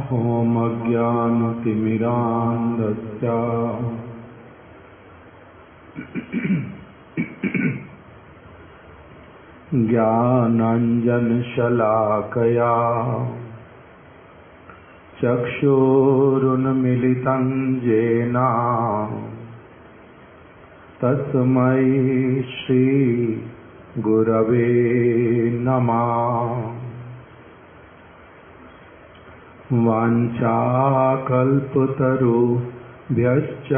होमज्ञानतिमिरान्धस्य ज्ञानाञ्जनशलाकया चक्षुरुन्मीलितं येन तस्मै श्री गुरवे नमः। वाञ्छाकल्पतरुभ्यश्च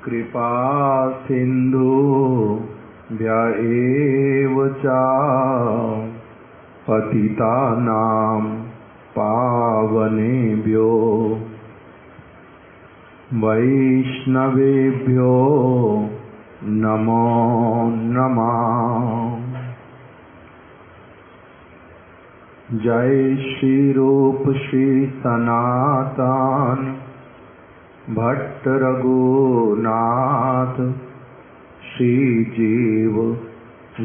कृपा सिन्धुभ्य एव च पतितानां पावनेभ्यो वैष्णवेभ्यो नमो नमः। जय श्री रूप श्री सनातन भट्ट रघुनाथ श्री जीव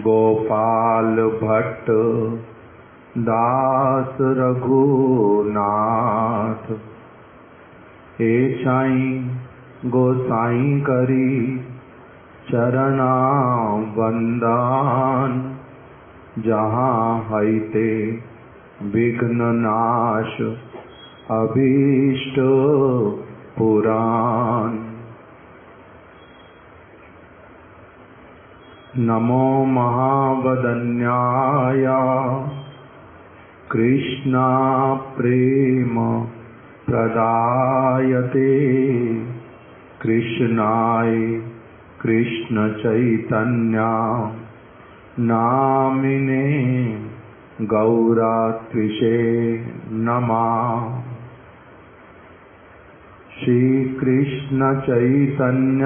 गोपाल भट्ट दास रघुनाथ। हे साईं गोसाई करी चरणा वंदन जहाँ हैते विघ्न नाश अभीष्ट पुराण। नमो महावदन्याय कृष्णा प्रेम प्रदायते कृष्णाय कृष्ण चैतन्य नामिने गौरात्विषे नमः। श्री कृष्ण चैतन्य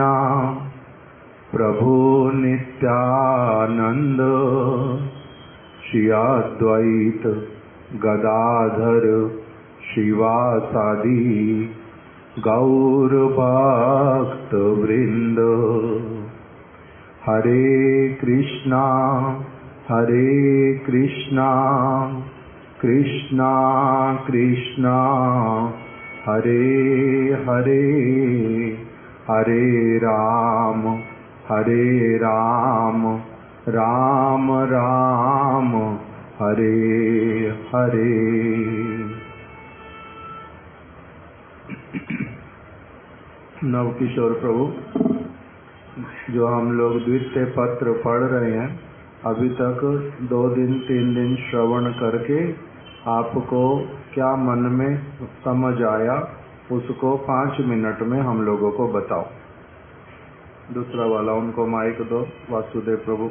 प्रभु नित्यानंद श्री अद्वैत गदाधर शिवासादि गौर भक्त वृंद। हरे कृष्णा कृष्णा कृष्णा हरे हरे, हरे राम राम राम हरे हरे। नवकिशोर प्रभु, जो हम लोग द्वितीय पत्र पढ़ रहे हैं, अभी तक 2 दिन 3 दिन श्रवण करके आपको क्या मन में समझ आया उसको 5 मिनट में हम लोगों को बताओ। दूसरा वाला उनको माइक दो, वासुदेव प्रभु।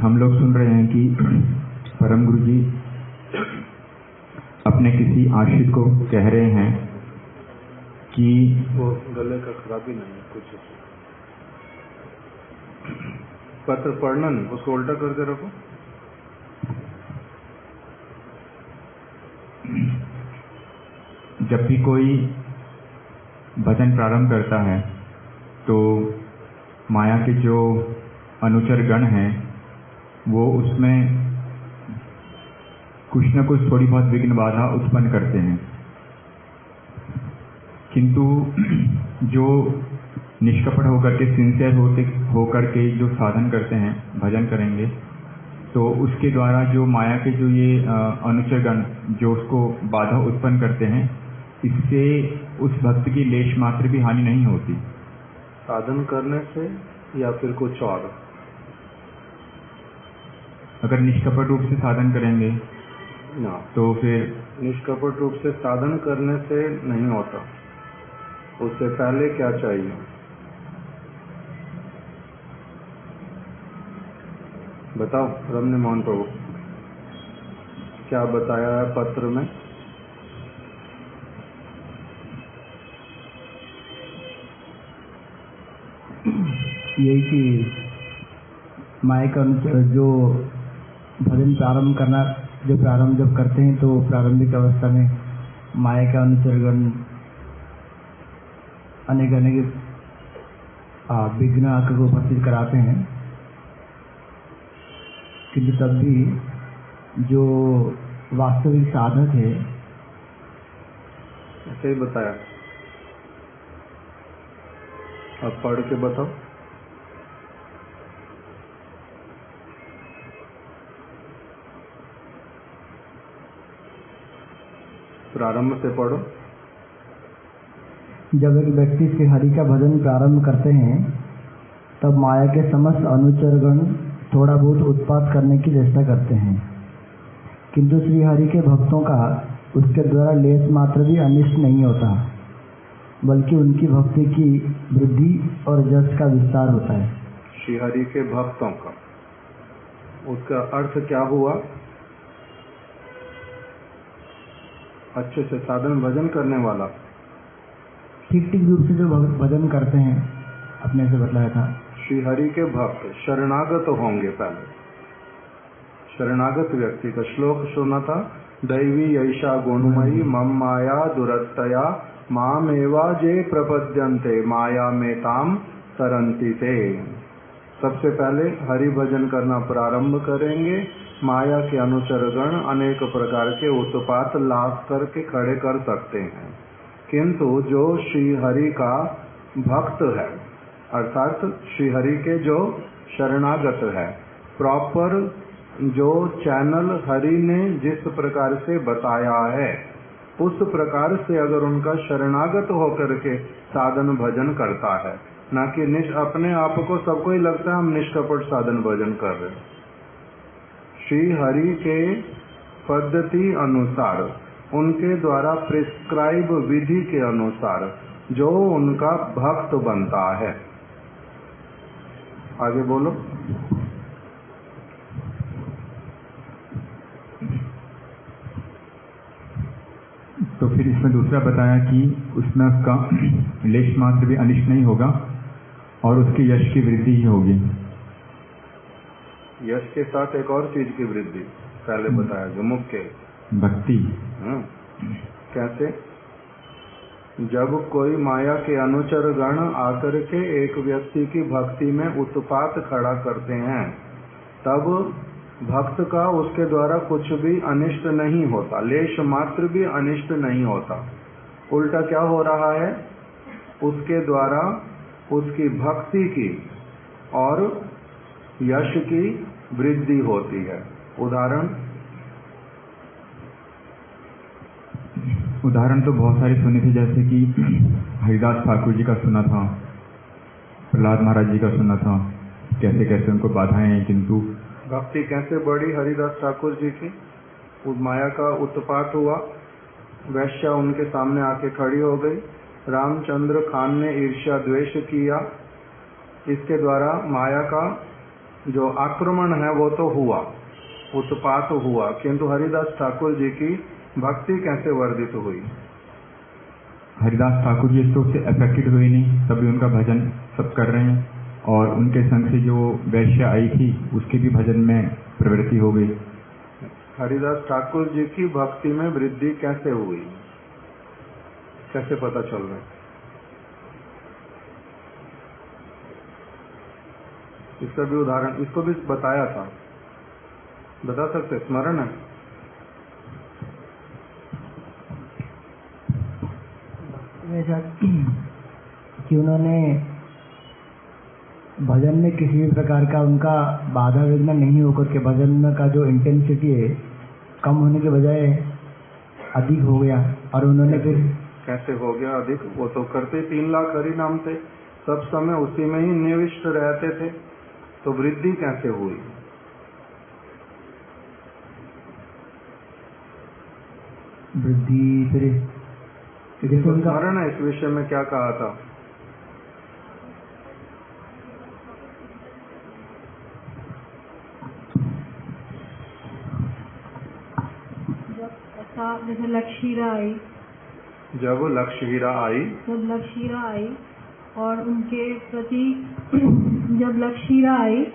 हम लोग सुन रहे हैं कि परम गुरु जी अपने किसी आश्रित को कह रहे हैं कि वो गले का खराबी नहीं है, कुछ पत्र पढ़ना नहीं, उसको उल्टा करके रखो। जब भी कोई भजन प्रारंभ करता है तो माया के जो अनुचर गण हैं वो उसमें कुछ न कुछ थोड़ी बहुत विघ्न बाधा उत्पन्न करते हैं, किंतु जो निष्कपट होकर के सिंसियर होकर के जो साधन करते हैं, भजन करेंगे, तो उसके द्वारा जो माया के जो ये अनुचर गण जो उसको बाधा उत्पन्न करते हैं, इससे उस भक्त की लेश मात्र भी हानि नहीं होती। साधन करने से या फिर कुछ और? अगर निष्कपट रूप से साधन करेंगे ना तो फिर निष्कपट रूप से साधन करने से नहीं होता, उससे पहले क्या चाहिए? बताओ रमणी मोहन प्रभु, क्या बताया है पत्र में? यही कि माया का जो भजन प्रारंभ करना, जो प्रारंभ जब करते हैं तो प्रारंभिक अवस्था में माया का अनुचरगण अनेक विघ्न आकर को उपस्थित कराते हैं, किंतु तब भी जो वास्तविक साधक है, ऐसे ही बताया। अब पढ़ के बताओ। प्रारंभ से पढ़ो। जब एक व्यक्ति श्री हरि का भजन प्रारंभ करते हैं तब माया के समस्त अनुचरगण थोड़ा बहुत उत्पात करने की चेष्टा करते हैं, किंतु श्री हरि के भक्तों का उसके द्वारा लेस मात्र भी अनिष्ट नहीं होता, बल्कि उनकी भक्ति की वृद्धि और जस का विस्तार होता है। श्री हरि के भक्तों का, उसका अर्थ क्या हुआ? अच्छे से साधन भजन करने वाला, ठीक रूप से जो भजन करते हैं, अपने से बतलाया था। श्री हरि के भक्त शरणागत होंगे। पहले शरणागत व्यक्ति का श्लोक सुना था, दैवी ऐशा गुणमयी मम माया दुरत्तया माम एवा जे प्रपद्यन्ते माया में ताम तरंती ते। सबसे पहले हरि भजन करना प्रारंभ करेंगे, माया के अनुचरगण अनेक प्रकार के उत्पात लाभ करके खड़े कर सकते हैं, किंतु जो श्री हरि का भक्त है, अर्थात श्री हरि के जो शरणागत है, प्रॉपर जो चैनल हरि ने जिस प्रकार से बताया है उस प्रकार से अगर उनका शरणागत होकर के साधन भजन करता है, ना कि अपने आप को सबको ही लगता है हम निष्कपट साधन भजन कर रहे हैं। श्री हरि के पद्धति अनुसार, उनके द्वारा प्रिस्क्राइब विधि के अनुसार जो उनका भक्त बनता है। आगे बोलो। तो फिर इसमें दूसरा बताया कि उसमें उसका लेश मात्र भी अनिष्ट नहीं होगा और उसके यश की वृद्धि ही होगी। यश के साथ एक और चीज की वृद्धि पहले बताया, जो मुख्य भक्ति। कैसे? जब कोई माया के अनुचर गण आकर के एक व्यक्ति की भक्ति में उत्पात खड़ा करते हैं, तब भक्त का उसके द्वारा कुछ भी अनिष्ट नहीं होता, लेश मात्र भी अनिष्ट नहीं होता। उल्टा क्या हो रहा है? उसके द्वारा उसकी भक्ति की और यश की वृद्धि होती है। उदाहरण तो बहुत सारे सुने थे, जैसे कि हरिदास ठाकुर जी का सुना था, प्रहलाद महाराज जी का सुना था, कैसे कैसे उनको बाधाएं हैं, किंतु भक्ति कैसे बढ़ी हरिदास ठाकुर जी की? उस माया का उत्पात हुआ, वैश्या उनके सामने आके खड़ी हो गई, रामचंद्र खान ने ईर्ष्या द्वेष किया, इसके द्वारा माया का जो आक्रमण है वो तो हुआ, उत्पात हुआ, किंतु हरिदास ठाकुर जी की भक्ति कैसे वर्धित हुई? हरिदास ठाकुर जी तो उससे अफेक्टेड हुए नहीं, तभी उनका भजन सब कर रहे हैं, और उनके संग से जो वैश्या आई थी उसके भी भजन में प्रवृत्ति हो गई। हरिदास ठाकुर जी की भक्ति में वृद्धि कैसे हुई, कैसे पता चल रहा है? इसका भी उदाहरण, इसको भी बताया था, बता सकते? स्मरण है? कि उन्होंने भजन में किसी भी प्रकार का उनका बाधा विघ्न नहीं होकर के भजन का जो इंटेंसिटी है कम होने के बजाय अधिक हो गया, और उन्होंने फिर कैसे हो गया अधिक? वो तो करते 3 लाख हरि नाम थे, सब समय उसी में ही निविष्ट रहते थे, तो वृद्धि कैसे हुई? वृद्धि, फिर जैसे उनका स्मरण है इस विषय में क्या कहा था? जब ऐसा जैसे लक्षहीरा आई, जब लक्षहीरा आई और उनके प्रति जब लक्षहीरा आई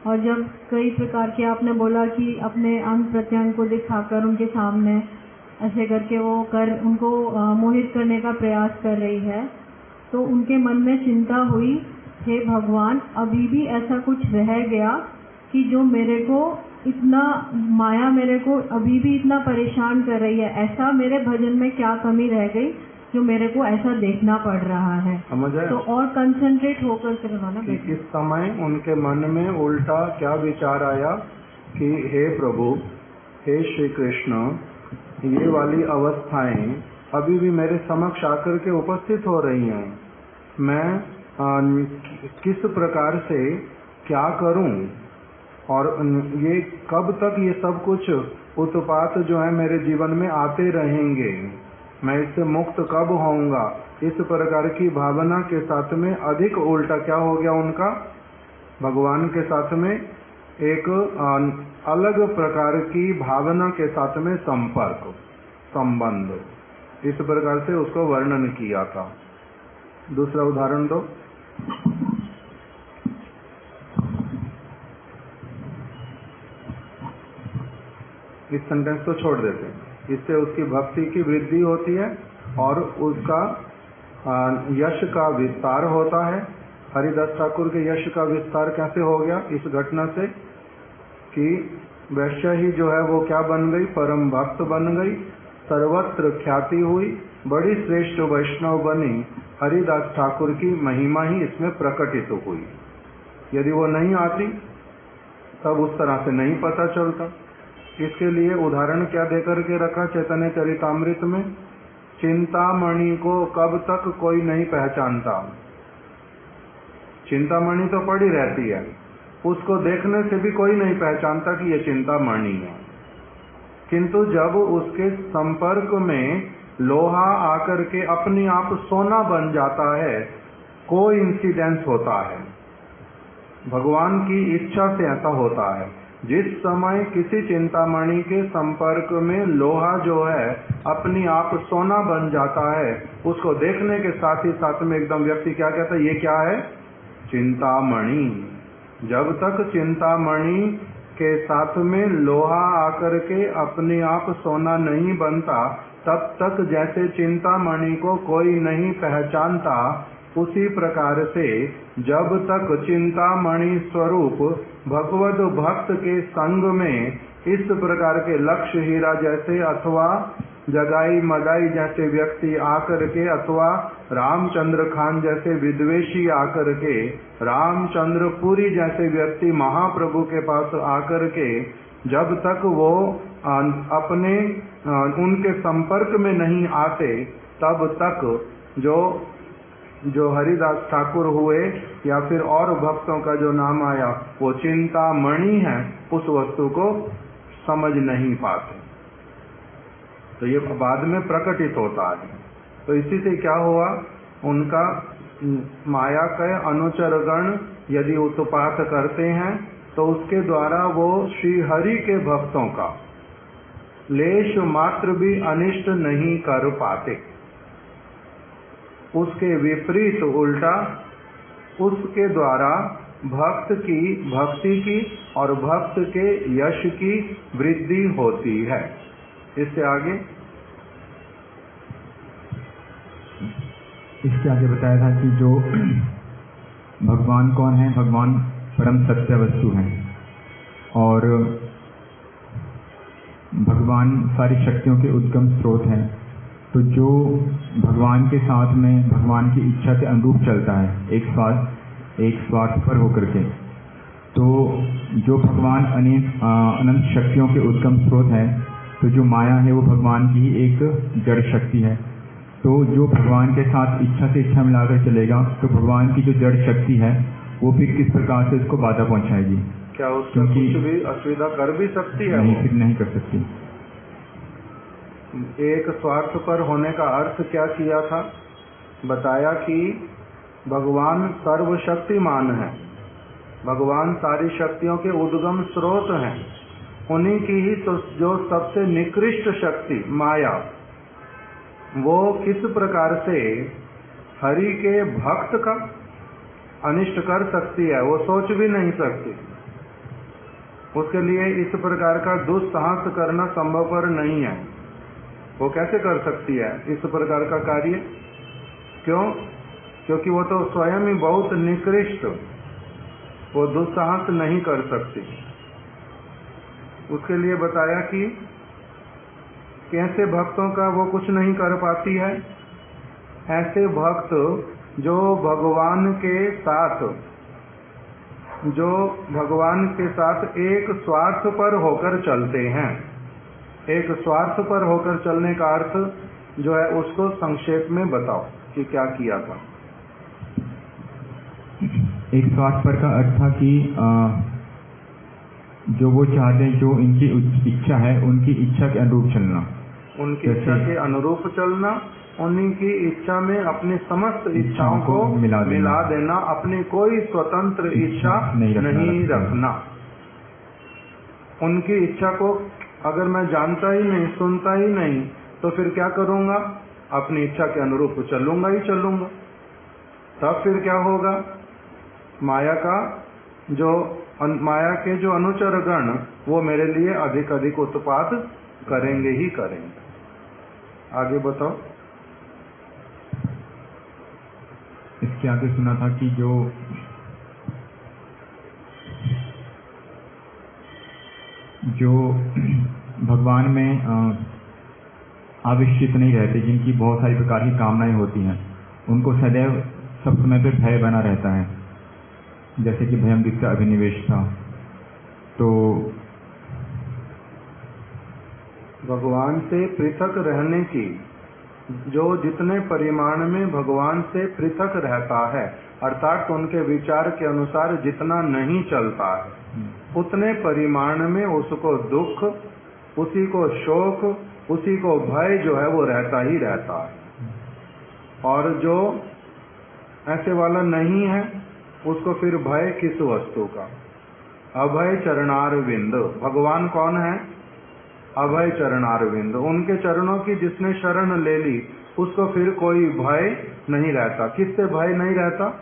और जब कई प्रकार के आपने बोला कि अपने अंग प्रत्यंग को दिखाकर उनके सामने ऐसे करके वो उनको मोहित करने का प्रयास कर रही है, तो उनके मन में चिंता हुई, हे भगवान अभी भी ऐसा कुछ रह गया कि जो मेरे को इतना माया मेरे को अभी भी इतना परेशान कर रही है, ऐसा मेरे भजन में क्या कमी रह गई जो मेरे को ऐसा देखना पड़ रहा है। समझ आया? तो और कंसंट्रेट होकर करवाना कि इस समय उनके मन में उल्टा क्या विचार आया कि हे प्रभु, हे श्री कृष्ण, ये वाली अवस्थाएं अभी भी मेरे समक्ष आकर के उपस्थित हो रही हैं, मैं किस प्रकार से क्या करूं और ये कब तक ये सब कुछ उत्पात जो है मेरे जीवन में आते रहेंगे, मैं इससे मुक्त कब होऊंगा, इस प्रकार की भावना के साथ में अधिक उल्टा क्या हो गया उनका, भगवान के साथ में एक अलग प्रकार की भावना के साथ में संपर्क संबंध, इस प्रकार से उसको वर्णन किया था। दूसरा उदाहरण दो। इस सेंटेंस को छोड़ देते हैं, इससे उसकी भक्ति की वृद्धि होती है और उसका यश का विस्तार होता है। हरिदास ठाकुर के यश का विस्तार कैसे हो गया? इस घटना से कि वैश्य ही जो है वो क्या बन गई, परम भक्त बन गई, सर्वत्र ख्याति हुई, बड़ी श्रेष्ठ वैष्णव बनी। हरिदास ठाकुर की महिमा ही इसमें प्रकटित हुई। यदि वो नहीं आती तब उस तरह से नहीं पता चलता। इसके लिए उदाहरण क्या देकर के रखा चैतन्य चरितामृत में? चिंतामणि को कब तक कोई नहीं पहचानता, चिंतामणि तो पड़ी रहती है, उसको देखने से भी कोई नहीं पहचानता कि ये चिंतामणि है, किंतु जब उसके संपर्क में लोहा आकर के अपने आप सोना बन जाता है, कोइंसिडेंस होता है, भगवान की इच्छा से ऐसा होता है। जिस समय किसी चिंतामणि के संपर्क में लोहा जो है अपनी आप सोना बन जाता है, उसको देखने के साथ ही साथ में एकदम व्यक्ति क्या कहता है, ये क्या है? चिंतामणि। जब तक चिंतामणि के साथ में लोहा आकर के अपने आप सोना नहीं बनता, तब तक जैसे चिंतामणि को कोई नहीं पहचानता, उसी प्रकार से जब तक चिंतामणि स्वरूप भगवद भक्त के संग में इस प्रकार के लक्ष्य हीरा जैसे अथवा जगाई मदाई जैसे व्यक्ति आकर के, अथवा रामचंद्र खान जैसे विद्वेषी आकर के, रामचंद्र पुरी जैसे व्यक्ति महाप्रभु के पास आकर के, जब तक वो अपने उनके संपर्क में नहीं आते, तब तक जो हरिदास ठाकुर हुए या फिर और भक्तों का जो नाम आया वो चिंतामणि है, उस वस्तु को समझ नहीं पाते। तो ये बाद में प्रकटित होता है। तो इसी से क्या हुआ, उनका माया के अनुचरगण यदि उत्पात करते हैं तो उसके द्वारा वो श्री हरि के भक्तों का लेश मात्र भी अनिष्ट नहीं कर पाते। उसके विपरीत उल्टा उसके द्वारा भक्त की भक्ति की और भक्त के यश की वृद्धि होती है। इससे आगे इसके आगे बताया था कि जो भगवान कौन है, भगवान परम सत्य वस्तु हैं और भगवान सारी शक्तियों के उद्गम स्रोत हैं। तो जो भगवान के साथ में भगवान की इच्छा के अनुरूप चलता है, एक स्वार्थ पर होकर के, तो जो भगवान अनंत शक्तियों के उद्गम स्रोत है, तो जो माया है वो भगवान की ही एक जड़ शक्ति है। तो जो भगवान के साथ इच्छा से इच्छा मिलाकर चलेगा, तो भगवान की जो जड़ शक्ति है वो फिर किस प्रकार से उसको बाधा पहुंचाएगी? क्या उसको कुछ भी असुविधा कर भी सकती है? नहीं, फिर नहीं कर सकती। एक स्वार्थपर होने का अर्थ क्या किया था? बताया कि भगवान सर्वशक्तिमान है, भगवान सारी शक्तियों के उद्गम स्रोत हैं, उन्हीं की ही तो जो सबसे निकृष्ट शक्ति माया, वो किस प्रकार से हरि के भक्त का अनिष्ट कर सकती है, वो सोच भी नहीं सकती। उसके लिए इस प्रकार का दुस्साहस करना संभवपर नहीं है। वो कैसे कर सकती है इस प्रकार का कार्य? क्यों? क्योंकि वो तो स्वयं ही बहुत निकृष्ट, वो दुस्साहस नहीं कर सकती। उसके लिए बताया कि कैसे भक्तों का वो कुछ नहीं कर पाती है। ऐसे भक्त जो भगवान के साथ एक स्वार्थ पर होकर चलते हैं। एक स्वार्थ पर होकर चलने का अर्थ जो है उसको संक्षेप में बताओ कि क्या किया था। एक स्वार्थ पर का अर्थ था कि जो वो चाहते हैं, जो इनकी इच्छा है, उनकी इच्छा के अनुरूप चलना, उनकी इच्छा के अनुरूप चलना, उन्हीं की इच्छा में अपनी समस्त इच्छाओं को मिला देना, अपनी कोई स्वतंत्र इच्छा नहीं रखना। उनकी इच्छा को अगर मैं जानता ही नहीं, सुनता ही नहीं, तो फिर क्या करूंगा? अपनी इच्छा के अनुरूप चलूंगा ही चलूंगा। तब फिर क्या होगा? माया के जो अनुचर गण वो मेरे लिए अधिक अधिक उत्पात करेंगे ही करेंगे। आगे बताओ। इसके आगे सुना था कि जो भगवान में आविष्टित नहीं रहते, जिनकी बहुत सारी प्रकार की कामनाएं होती हैं, उनको सदैव सब समय पे भय बना रहता है, जैसे कि भयम दिखता अभिनिवेश था। तो भगवान से पृथक रहने की, जो जितने परिमाण में भगवान से पृथक रहता है, अर्थात उनके विचार के अनुसार जितना नहीं चलता है, उतने परिमाण में उसको दुख, उसी को शोक, उसी को भय जो है वो रहता ही रहता है। और जो ऐसे वाला नहीं है, उसको फिर भय किस वस्तु का? अभय चरणारविंद। भगवान कौन है? अभय चरणारविंद। उनके चरणों की जिसने शरण ले ली, उसको फिर कोई भय नहीं रहता। किससे भय नहीं रहता?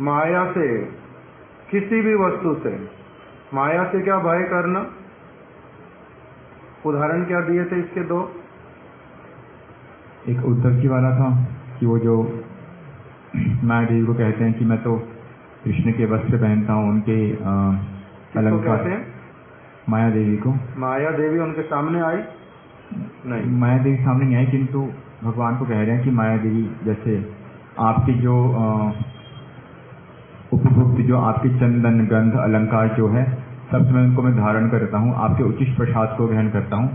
माया से, किसी भी वस्तु से। माया से क्या भय करना? उदाहरण क्या दिए थे इसके दो? एक उद्धव जी वाला था कि वो जो माया देवी को कहते हैं कि मैं तो कृष्ण के वस्त्र पहनता हूँ, उनके अलंकार। माया देवी को। माया देवी उनके सामने आई नहीं? माया देवी सामने नहीं आई, किंतु भगवान को कह रहे हैं कि माया देवी जैसे आपके जो उपभोक्ति, जो आपके चंदन गंध अलंकार जो है, सब समय उनको मैं धारण करता हूँ, आपके उचित प्रसाद को ग्रहण करता हूँ।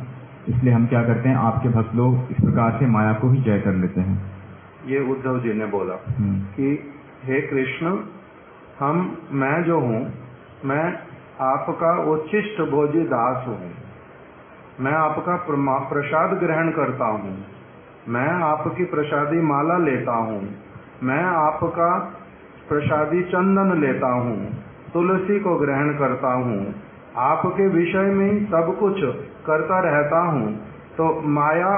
इसलिए हम क्या करते हैं, आपके भक्त लोग इस प्रकार से माया को ही जय कर लेते हैं। ये उद्धव जी ने बोला कि हे कृष्ण, मैं जो हूँ, मैं आपका उच्छिष्ट भोजी दास हूँ, मैं आपका प्रसाद ग्रहण करता हूँ, मैं आपकी प्रसादी माला लेता हूँ, मैं आपका प्रसादी चंदन लेता हूँ, तुलसी को ग्रहण करता हूँ, आपके विषय में ही सब कुछ करता रहता हूँ। तो माया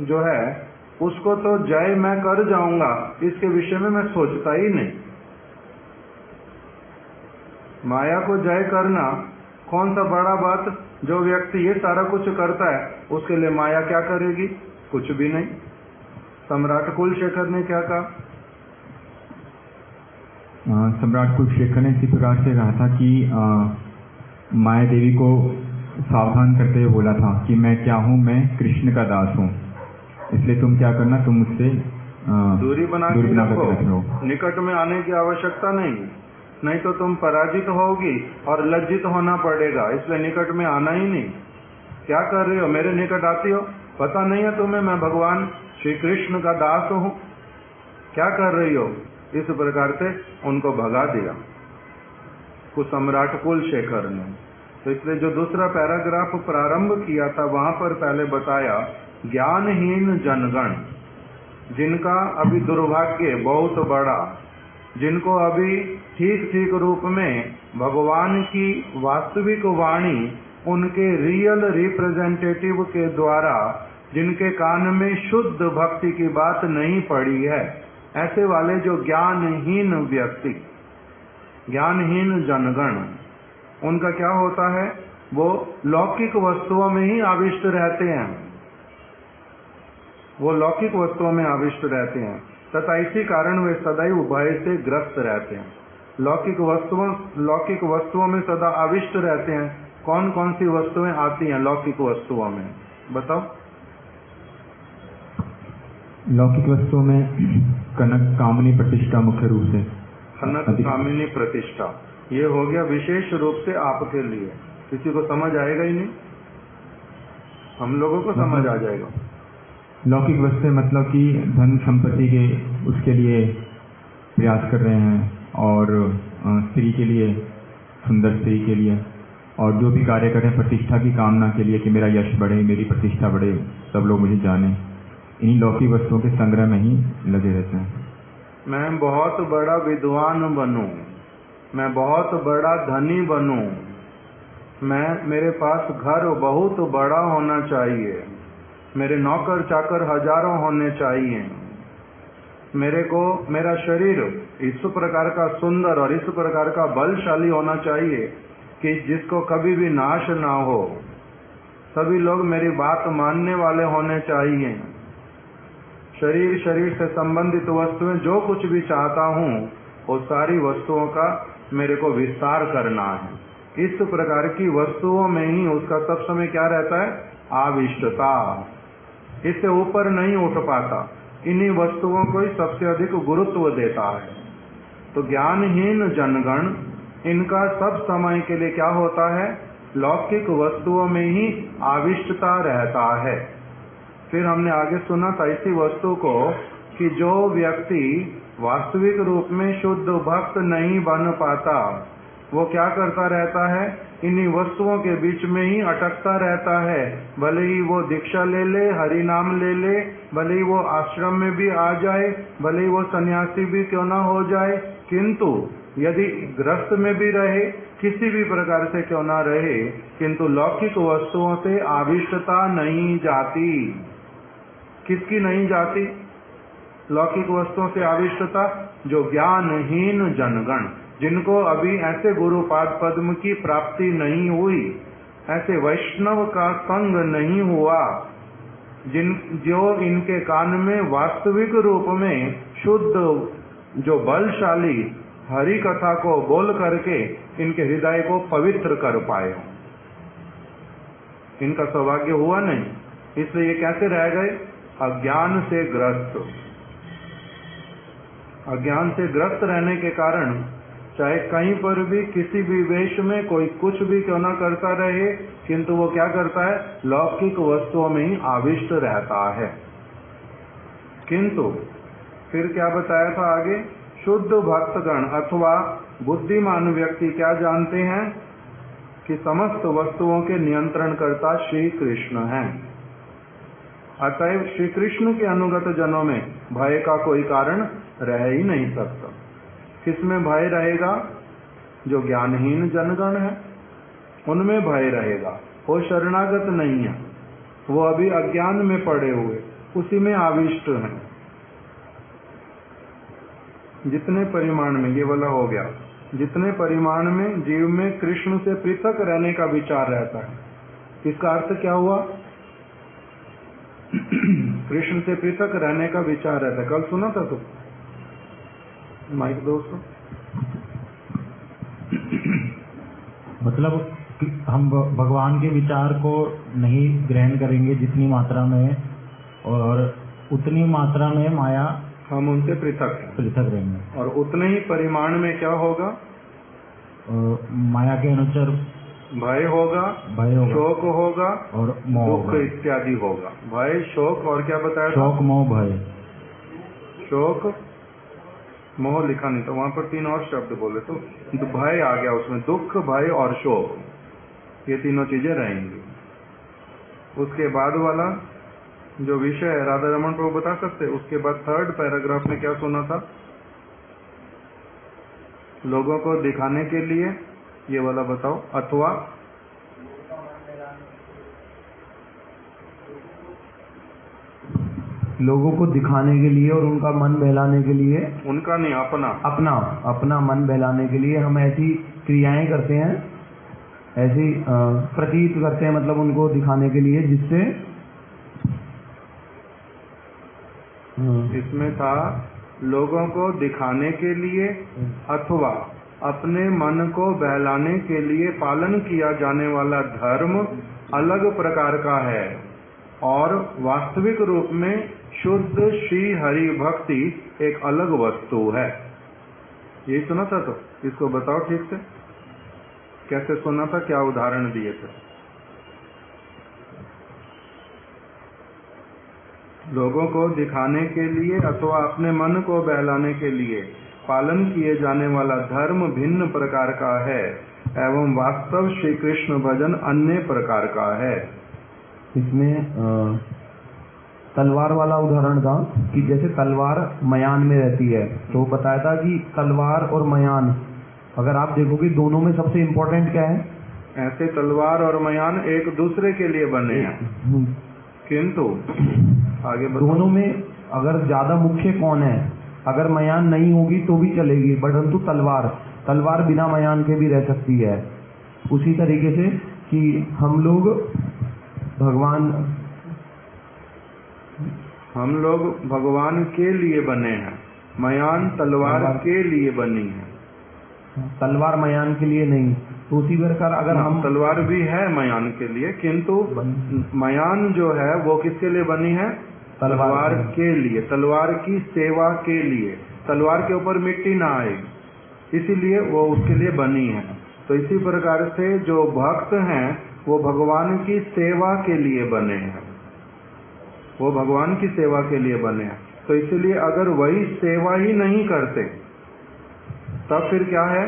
जो है उसको तो जय मैं कर जाऊंगा, इसके विषय में मैं सोचता ही नहीं। माया को जय करना कौन सा बड़ा बात? जो व्यक्ति ये सारा कुछ करता है, उसके लिए माया क्या करेगी? कुछ भी नहीं। सम्राट कुलशेखर ने क्या कहा? सम्राट कुलशेखर ने इसी प्रकार से कहा था कि माया देवी को सावधान करते हुए बोला था कि मैं क्या हूँ, मैं कृष्ण का दास हूँ, इसलिए तुम क्या करना, तुम मुझसे दूरी बना के रखो, निकट में आने की आवश्यकता नहीं तो तुम पराजित होगी और लज्जित होना पड़ेगा, इसलिए निकट में आना ही नहीं। क्या कर रही हो? मेरे निकट आती हो? पता नहीं है तुम्हें मैं भगवान श्री कृष्ण का दास हूँ? क्या कर रही हो? इस प्रकार से उनको भगा दिया सम्राट कुलशेखर ने। तो इसलिए जो दूसरा पैराग्राफ प्रारंभ किया था वहां पर पहले बताया ज्ञानहीन जनगण, जिनका अभी दुर्भाग्य बहुत बड़ा, जिनको अभी ठीक ठीक रूप में भगवान की वास्तविक वाणी उनके रियल रिप्रेजेंटेटिव के द्वारा जिनके कान में शुद्ध भक्ति की बात नहीं पड़ी है, ऐसे वाले जो ज्ञानहीन व्यक्ति, ज्ञानहीन जनगण, उनका क्या होता है, वो लौकिक वस्तुओं में ही आविष्ट रहते हैं, वो लौकिक वस्तुओं में आविष्ट रहते हैं तथा इसी कारण वे सदैव भय से ग्रस्त रहते हैं। लौकिक वस्तुओं में सदा आविष्ट रहते हैं। कौन कौन सी वस्तुएं आती हैं लौकिक वस्तुओं में, बताओ? लौकिक वस्तुओं में कनक कामनी प्रतिष्ठा मुख्य रूप से। कनक कामिनी प्रतिष्ठा, ये हो गया विशेष रूप से आपके लिए। किसी को समझ आएगा ही नहीं, हम लोगों को समझ आ जाएगा। लौकिक वस्तु मतलब कि धन संपत्ति के उसके लिए प्रयास कर रहे हैं, और स्त्री के लिए, सुंदर स्त्री के लिए, और जो भी कार्य कर रहे हैं प्रतिष्ठा की कामना के लिए कि मेरा यश बढ़े, मेरी प्रतिष्ठा बढ़े, सब लोग मुझे जाने, इन्हीं लौकिक वस्तुओं के संग्रह में ही लगे रहते हैं। मैं बहुत बड़ा विद्वान बनूं, मैं बहुत बड़ा धनी बनूं, मेरे पास घर बहुत बड़ा होना चाहिए, मेरे नौकर चाकर हजारों होने चाहिए, मेरे को मेरा शरीर इस प्रकार का सुंदर और इस प्रकार का बलशाली होना चाहिए कि जिसको कभी भी नाश ना हो, सभी लोग मेरी बात मानने वाले होने चाहिए। शरीर से संबंधित वस्तुएं जो कुछ भी चाहता हूँ वो सारी वस्तुओं का मेरे को विस्तार करना है। इस प्रकार की वस्तुओं में ही उसका सब समय क्या रहता है, आविष्टता। इससे ऊपर नहीं उठ पाता, इन्हीं वस्तुओं को ही सबसे अधिक गुरुत्व देता है। तो ज्ञानहीन जनगण, इनका सब समय के लिए क्या होता है, लौकिक वस्तुओं में ही आविष्टता रहता है। फिर हमने आगे सुना था इसी वस्तु को कि जो व्यक्ति वास्तविक रूप में शुद्ध भक्त नहीं बन पाता, वो क्या करता रहता है, इन्हीं वस्तुओं के बीच में ही अटकता रहता है। भले ही वो दीक्षा ले ले, हरि नाम ले ले, भले ही वो आश्रम में भी आ जाए, भले ही वो सन्यासी भी क्यों ना हो जाए, किंतु यदि गृहस्थ में भी रहे, किसी भी प्रकार से क्यों ना रहे, किंतु लौकिक वस्तुओं से आविष्टता नहीं जाती। किसकी नहीं जाती लौकिक वस्तुओं से आविष्टता? जो ज्ञानहीन जनगण, जिनको अभी ऐसे गुरुपाद पद्म की प्राप्ति नहीं हुई, ऐसे वैष्णव का संग नहीं हुआ, जो इनके कान में वास्तविक रूप में शुद्ध जो बलशाली हरि कथा को बोल करके इनके हृदय को पवित्र कर पाए। इनका सौभाग्य हुआ नहीं, इसलिए ये कैसे रह गए, अज्ञान से ग्रस्त। अज्ञान से ग्रस्त रहने के कारण चाहे कहीं पर भी किसी भी वेश में कोई कुछ भी क्यों ना करता रहे, किंतु वो क्या करता है, लौकिक वस्तुओं में ही आविष्ट रहता है। किंतु फिर क्या बताया था आगे, शुद्ध भक्तगण अथवा बुद्धिमान व्यक्ति क्या जानते हैं कि समस्त वस्तुओं के नियंत्रण करता श्री कृष्ण हैं। अतएव श्री कृष्ण के अनुगत जनों में भय का कोई कारण रह ही नहीं सकता। किसमें भय रहेगा, जो ज्ञानहीन जनगण है उनमें भय रहेगा। वो शरणागत नहीं है, वो अभी अज्ञान में पड़े हुए उसी में आविष्ट हैं। जितने परिमाण में, ये वाला हो गया, जितने परिमाण में जीव में कृष्ण से पृथक रहने का विचार रहता है, इसका अर्थ क्या हुआ, कृष्ण से पृथक रहने का विचार रहता है। कल सुना था तो माइक दोस्तों, मतलब हम भगवान के विचार को नहीं ग्रहण करेंगे जितनी मात्रा में, और उतनी मात्रा में माया हम उनसे पृथक रहेंगे, और उतने ही परिमाण में क्या होगा, माया के अनुसार भय होगा, शोक होगा और मोह, दुख इत्यादि होगा। भय, शोक और क्या बताया, शोक मोह भय। शोक मोह लिखा नहीं था, वहां पर 3 और शब्द बोले तो भय आ गया उसमें, दुख भय और शोक। ये तीनों चीजें रहेंगी। उसके बाद वाला जो विषय है राधा रमन प्रभु बता सकते, उसके बाद थर्ड पैराग्राफ में क्या सुना था, लोगों को दिखाने के लिए, ये वाला बताओ, अथवा लोगों को दिखाने के लिए और उनका मन बहलाने के लिए, उनका नहीं अपना मन बहलाने के लिए हम ऐसी क्रियाएं करते हैं, ऐसी प्रतीत करते हैं, मतलब उनको दिखाने के लिए, जिससे इसमें था लोगों को दिखाने के लिए अथवा अपने मन को बहलाने के लिए पालन किया जाने वाला धर्म अलग प्रकार का है और वास्तविक रूप में शुद्ध श्री हरि भक्ति एक अलग वस्तु है। यही सुना था, तो इसको बताओ ठीक से, कैसे सुना था, क्या उदाहरण दिए थे। लोगों को दिखाने के लिए अथवा अपने मन को बहलाने के लिए पालन किए जाने वाला धर्म भिन्न प्रकार का है एवं वास्तव श्री कृष्ण भजन अन्य प्रकार का है। इसमें तलवार वाला उदाहरण था कि जैसे तलवार मयान में रहती है, तो बताया था कि तलवार और मयान, अगर आप देखोगे दोनों में सबसे इम्पोर्टेंट क्या है, ऐसे तलवार और मयान एक दूसरे के लिए बने हैं, किंतु आगे दोनों में अगर ज्यादा मुख्य कौन है, अगर मयान नहीं होगी तो भी चलेगी, परंतु तलवार बिना मयान के भी रह सकती है। उसी तरीके से कि हम लोग भगवान के लिए बने हैं, मयान तलवार के लिए बनी है, तलवार मयान के लिए नहीं। तो उसी प्रकार अगर हम तलवार भी है मयान के लिए, किंतु मयान जो है वो किसके लिए बनी है, तलवार के लिए, तलवार की सेवा के लिए, तलवार के ऊपर मिट्टी ना आए, इसीलिए वो उसके लिए बनी है। तो इसी प्रकार से जो भक्त हैं वो भगवान की सेवा के लिए बने हैं, वो भगवान की सेवा के लिए बने हैं। तो इसीलिए अगर वही सेवा ही नहीं करते तब फिर क्या है,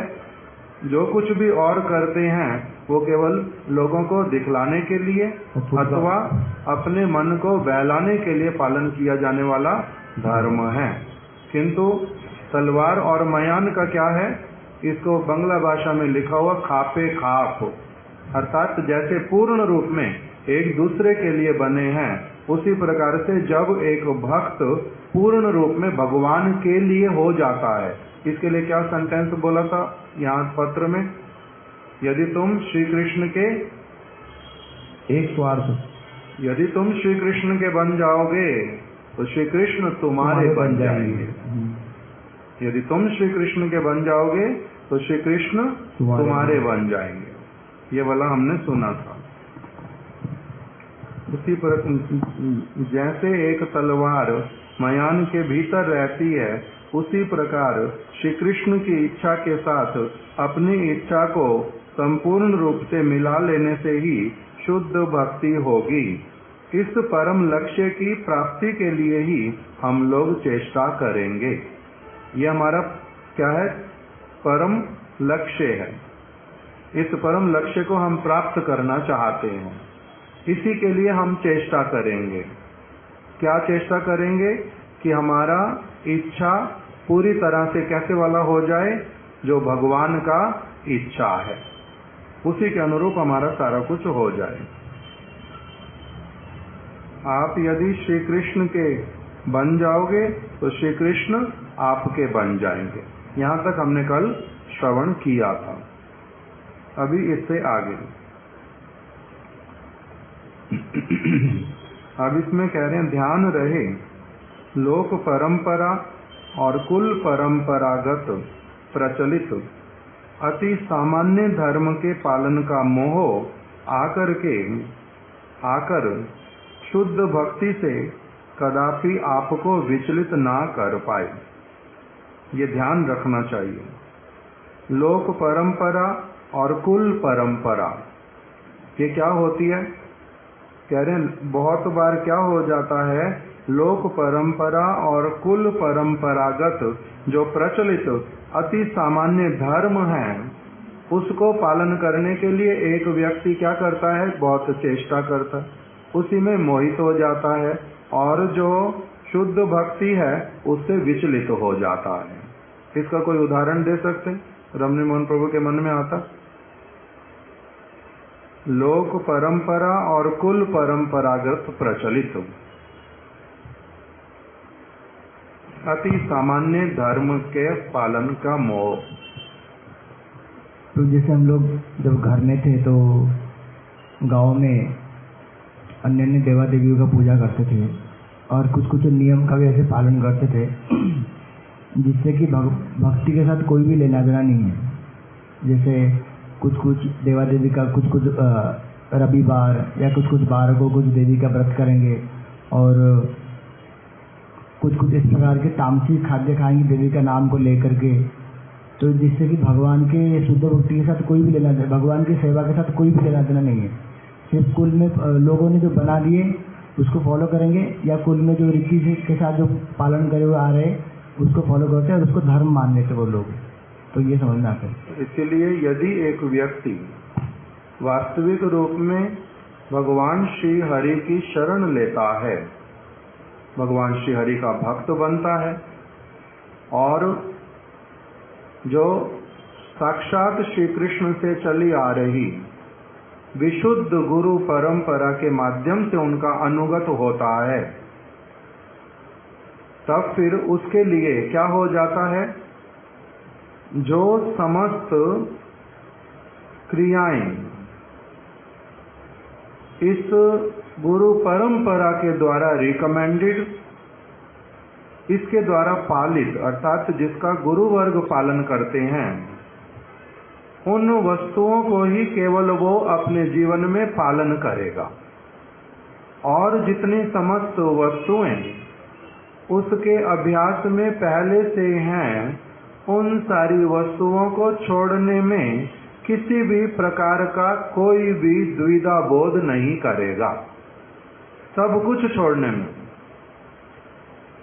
जो कुछ भी और करते हैं वो केवल लोगों को दिखलाने के लिए अथवा अपने मन को बहलाने के लिए पालन किया जाने वाला धर्म है। किंतु तलवार और मयान का क्या है, इसको बंगला भाषा में लिखा हुआ खापे खाप, अर्थात जैसे पूर्ण रूप में एक दूसरे के लिए बने हैं, उसी प्रकार से जब एक भक्त पूर्ण रूप में भगवान के लिए हो जाता है, इसके लिए क्या सेंटेंस बोला था यहाँ पत्र में, यदि तुम श्री कृष्ण के एक स्वार्थ, यदि तुम श्री कृष्ण के बन जाओगे तो श्री कृष्ण तुम्हारे बन जाएंगे। यदि तुम श्री कृष्ण के बन जाओगे तो श्री कृष्ण तुम्हारे बन जाएंगे। ये वाला हमने सुना था। उसी पर जैसे एक तलवार मयान के भीतर रहती है, उसी प्रकार श्री कृष्ण की इच्छा के साथ अपनी इच्छा को संपूर्ण रूप से मिला लेने से ही शुद्ध भक्ति होगी। इस परम लक्ष्य की प्राप्ति के लिए ही हम लोग चेष्टा करेंगे। ये हमारा क्या है, परम लक्ष्य है। इस परम लक्ष्य को हम प्राप्त करना चाहते हैं, इसी के लिए हम चेष्टा करेंगे। क्या चेष्टा करेंगे कि हमारा इच्छा पूरी तरह से कैसे वाला हो जाए, जो भगवान का इच्छा है, उसी के अनुरूप हमारा सारा कुछ हो जाए। आप यदि श्री कृष्ण के बन जाओगे तो श्री कृष्ण आपके बन जाएंगे। यहाँ तक हमने कल श्रवण किया था। अभी इससे आगे अब इसमें कह रहे हैं, ध्यान रहे लोक परंपरा और कुल परंपरागत प्रचलित अति सामान्य धर्म के पालन का मोह आकर शुद्ध भक्ति से कदापि आपको विचलित ना कर पाए। ये ध्यान रखना चाहिए। लोक परंपरा और कुल परंपरा ये क्या होती है, कह रहे हैं बहुत बार क्या हो जाता है, लोक परंपरा और कुल परंपरागत जो प्रचलित अति सामान्य धर्म हैं, उसको पालन करने के लिए एक व्यक्ति क्या करता है, बहुत चेष्टा करता है, उसी में मोहित हो जाता है और जो शुद्ध भक्ति है उससे विचलित हो जाता है। इसका कोई उदाहरण दे सकते हैं? रमणी मोहन प्रभु के मन में आता, लोक परंपरा और कुल परंपरागत प्रचलित अति सामान्य धर्म के पालन का मोह। तो जैसे हम लोग जब घर में थे तो गांव में अन्य अन्य देवा देवियों का पूजा करते थे और कुछ कुछ नियम का भी ऐसे पालन करते थे जिससे कि भक्ति के साथ कोई भी लेना देना नहीं है। जैसे कुछ कुछ देवा देवी का कुछ कुछ रविवार या कुछ कुछ बार को कुछ देवी का व्रत करेंगे और कुछ कुछ इस प्रकार के तामसिक खाद्य खाएंगे देवी का नाम को लेकर के, तो जिससे कि भगवान के शुद्ध भक्ति के साथ कोई भी लेना देना, भगवान की सेवा के साथ कोई भी लेना देना नहीं है। सिर्फ कुल में लोगों ने जो बना दिए उसको फॉलो करेंगे या कुल में जो रीति के साथ जो पालन करे हुए आ रहे उसको फॉलो करते हैं और उसको धर्म मान लेते वो लोग। तो ये समझना है। इसलिए यदि एक व्यक्ति वास्तविक रूप में भगवान श्री हरि की शरण लेता है, भगवान श्री हरि का भक्त बनता है और जो साक्षात श्री कृष्ण से चली आ रही विशुद्ध गुरु परंपरा के माध्यम से उनका अनुगत होता है, तब फिर उसके लिए क्या हो जाता है, जो समस्त क्रियाएं इस गुरु परंपरा के द्वारा रिकमेंडेड, इसके द्वारा पालित अर्थात जिसका गुरु वर्ग पालन करते हैं, उन वस्तुओं को ही केवल वो अपने जीवन में पालन करेगा और जितनी समस्त वस्तुएं उसके अभ्यास में पहले से हैं उन सारी वस्तुओं को छोड़ने में किसी भी प्रकार का कोई भी द्विधा बोध नहीं करेगा, सब कुछ छोड़ने में।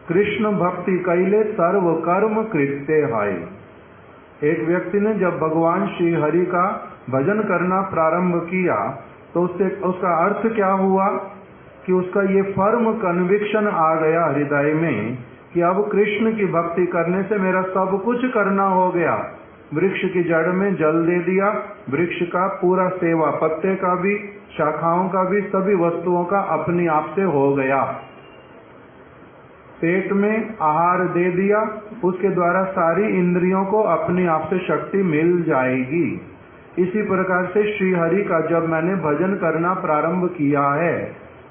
कृष्ण भक्ति कैले सर्व कर्म कृत्य है। एक व्यक्ति ने जब भगवान श्री हरि का भजन करना प्रारंभ किया तो उसका अर्थ क्या हुआ कि उसका ये फर्म कन्विक्शन आ गया हृदय में कि अब कृष्ण की भक्ति करने से मेरा सब कुछ करना हो गया। वृक्ष की जड़ में जल दे दिया, वृक्ष का पूरा सेवा, पत्ते का भी, शाखाओं का भी, सभी वस्तुओं का अपने आप से हो गया। पेट में आहार दे दिया, उसके द्वारा सारी इंद्रियों को अपने आप से शक्ति मिल जाएगी। इसी प्रकार से श्री हरि का जब मैंने भजन करना प्रारंभ किया है,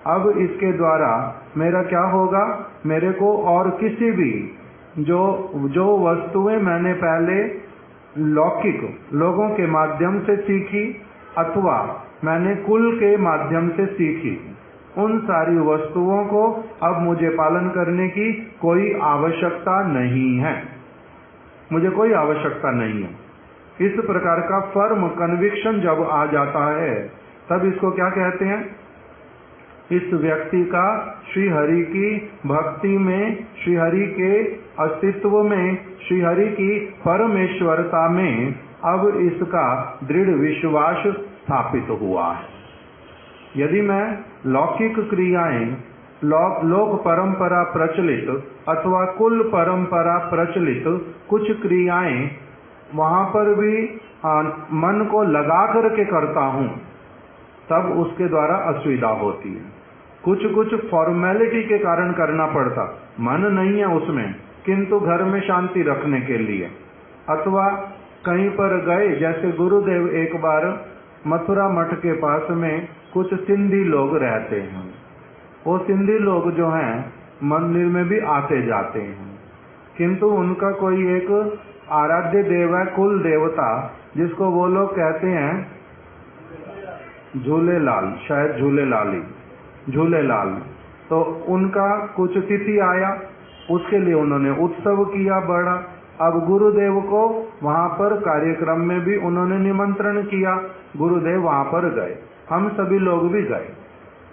अब इसके द्वारा मेरा क्या होगा, मेरे को और किसी भी जो वस्तुएं मैंने पहले लौकिक लोगों के माध्यम से सीखी अथवा मैंने कुल के माध्यम से सीखी, उन सारी वस्तुओं को अब मुझे पालन करने की कोई आवश्यकता नहीं है, मुझे कोई आवश्यकता नहीं है। इस प्रकार का फर्म कन्विक्शन जब आ जाता है तब इसको क्या कहते हैं, इस व्यक्ति का श्री हरि की भक्ति में, श्री हरि के अस्तित्व में, श्री हरि की परमेश्वरता में अब इसका दृढ़ विश्वास स्थापित हुआ है। यदि मैं लौकिक क्रियाएं, लोक परंपरा प्रचलित अथवा कुल परंपरा प्रचलित कुछ क्रियाएं वहां पर भी मन को लगा करके करता हूं, तब उसके द्वारा असुविधा होती है। कुछ कुछ फॉर्मेलिटी के कारण करना पड़ता, मन नहीं है उसमें, किंतु घर में शांति रखने के लिए, अथवा कहीं पर गए, जैसे गुरुदेव एक बार मथुरा मठ के पास में कुछ सिंधी लोग रहते हैं, वो सिंधी लोग जो हैं मंदिर में भी आते जाते हैं, किंतु उनका कोई एक आराध्य देव है, कुल देवता, जिसको वो लोग कहते हैं झूलेलाल, शायद झूलेलाल ही, झूलेलाल। तो उनका कुछ तिथि आया, उसके लिए उन्होंने उत्सव किया बड़ा। अब गुरुदेव को वहां पर कार्यक्रम में भी उन्होंने निमंत्रण किया, गुरुदेव वहां पर गए, हम सभी लोग भी गए।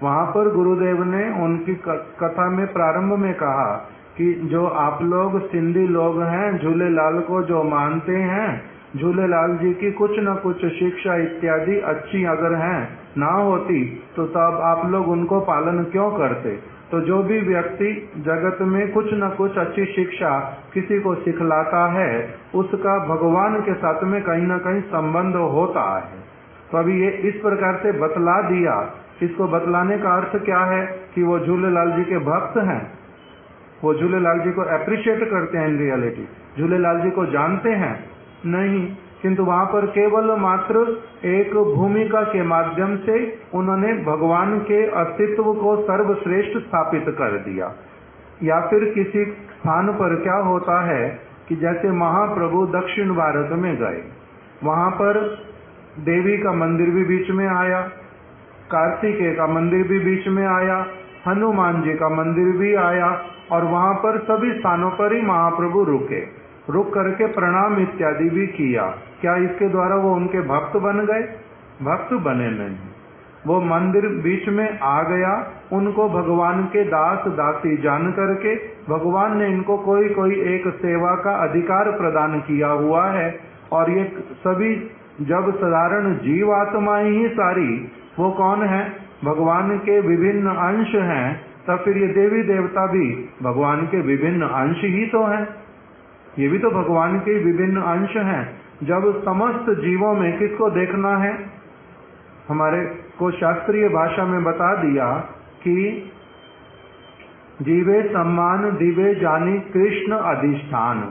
वहां पर गुरुदेव ने उनकी कथा में प्रारंभ में कहा कि जो आप लोग सिंधी लोग हैं, झूलेलाल को जो मानते हैं, झूलेलाल जी की कुछ न कुछ शिक्षा इत्यादि अच्छी अगर हैं ना होती तो तब आप लोग उनको पालन क्यों करते। तो जो भी व्यक्ति जगत में कुछ न कुछ अच्छी शिक्षा किसी को सिखलाता है उसका भगवान के साथ में कहीं न कहीं संबंध होता है। तो अभी ये इस प्रकार से बतला दिया। इसको बतलाने का अर्थ क्या है कि वो झूलेलाल जी के भक्त हैं, वो झूलेलाल जी को अप्रिशिएट करते हैं, इन रियलिटी झूलेलाल जी को जानते हैं नहीं, किंतु वहां पर केवल मात्र एक भूमिका के माध्यम से उन्होंने भगवान के अस्तित्व को सर्वश्रेष्ठ स्थापित कर दिया। या फिर किसी स्थान पर क्या होता है कि जैसे महाप्रभु दक्षिण भारत में गए, वहां पर देवी का मंदिर भी बीच में आया, कार्तिकेय का मंदिर भी बीच में आया, हनुमान जी का मंदिर भी आया, और वहां पर सभी स्थानों पर ही महाप्रभु रुक करके प्रणाम इत्यादि भी किया। क्या इसके द्वारा वो उनके भक्त बन गए? भक्त बने नहीं। वो मंदिर बीच में आ गया, उनको भगवान के दास दासी जान करके भगवान ने इनको कोई एक सेवा का अधिकार प्रदान किया हुआ है। और ये सभी जब साधारण जीवात्माएं ही सारी, वो कौन है? भगवान के विभिन्न अंश हैं, तब फिर ये देवी देवता भी भगवान के विभिन्न अंश ही तो हैं। ये भी तो भगवान के विभिन्न अंश हैं। जब समस्त जीवों में किसको देखना है? हमारे को शास्त्रीय भाषा में बता दिया कि जीवे सम्मान दिवे जानी कृष्ण अधिष्ठान।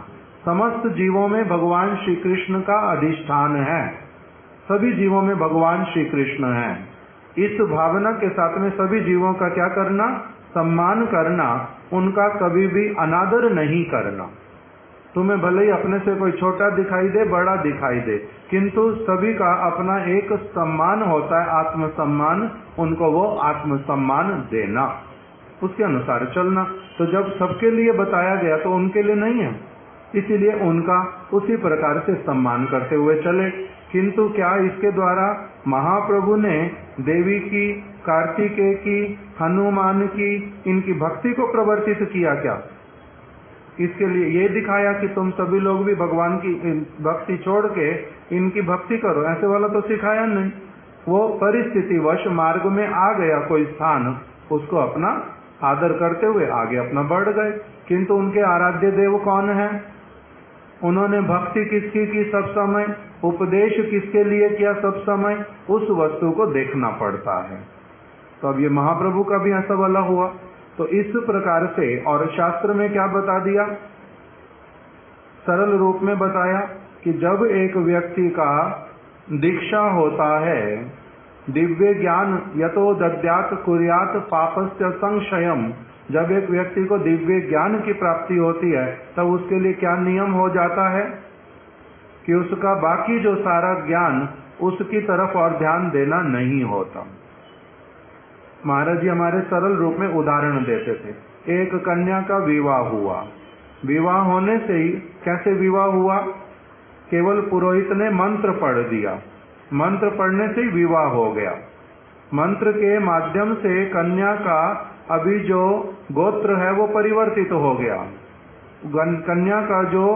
समस्त जीवों में भगवान श्री कृष्ण का अधिष्ठान है, सभी जीवों में भगवान श्री कृष्ण है। इस भावना के साथ में सभी जीवों का क्या करना? सम्मान करना, उनका कभी भी अनादर नहीं करना। तुम्हें भले ही अपने से कोई छोटा दिखाई दे, बड़ा दिखाई दे, किंतु सभी का अपना एक सम्मान होता है, आत्मसम्मान। उनको वो आत्मसम्मान देना, उसके अनुसार चलना। तो जब सबके लिए बताया गया तो उनके लिए नहीं है, इसीलिए उनका उसी प्रकार से सम्मान करते हुए चले। किंतु क्या इसके द्वारा महाप्रभु ने देवी की, कार्तिकेय की, हनुमान की, इनकी भक्ति को प्रवर्तित किया क्या? इसके लिए ये दिखाया कि तुम सभी लोग भी भगवान की भक्ति छोड़ के इनकी भक्ति करो, ऐसे वाला तो सिखाया नहीं। वो परिस्थितिवश मार्ग में आ गया कोई स्थान, उसको अपना आदर करते हुए आगे अपना बढ़ गए। किंतु उनके आराध्य देव कौन है? उन्होंने भक्ति किसकी की सब समय, उपदेश किसके लिए किया सब समय, उस वस्तु को देखना पड़ता है। तो अब ये महाप्रभु का भी ऐसा वाला हुआ। तो इस प्रकार से, और शास्त्र में क्या बता दिया? सरल रूप में बताया कि जब एक व्यक्ति का दीक्षा होता है, दिव्य ज्ञान यतो दद्यात कुर्यात पापस्य संशयम, जब एक व्यक्ति को दिव्य ज्ञान की प्राप्ति होती है तब उसके लिए क्या नियम हो जाता है कि उसका बाकी जो सारा ज्ञान उसकी तरफ और ध्यान देना नहीं होता। महाराज जी हमारे सरल रूप में उदाहरण देते थे। एक कन्या का विवाह हुआ, विवाह होने से ही, कैसे विवाह हुआ? केवल पुरोहित ने मंत्र पढ़ दिया, मंत्र पढ़ने से ही विवाह हो गया। मंत्र के माध्यम से कन्या का अभी जो गोत्र है वो परिवर्तित हो गया, कन्या का जो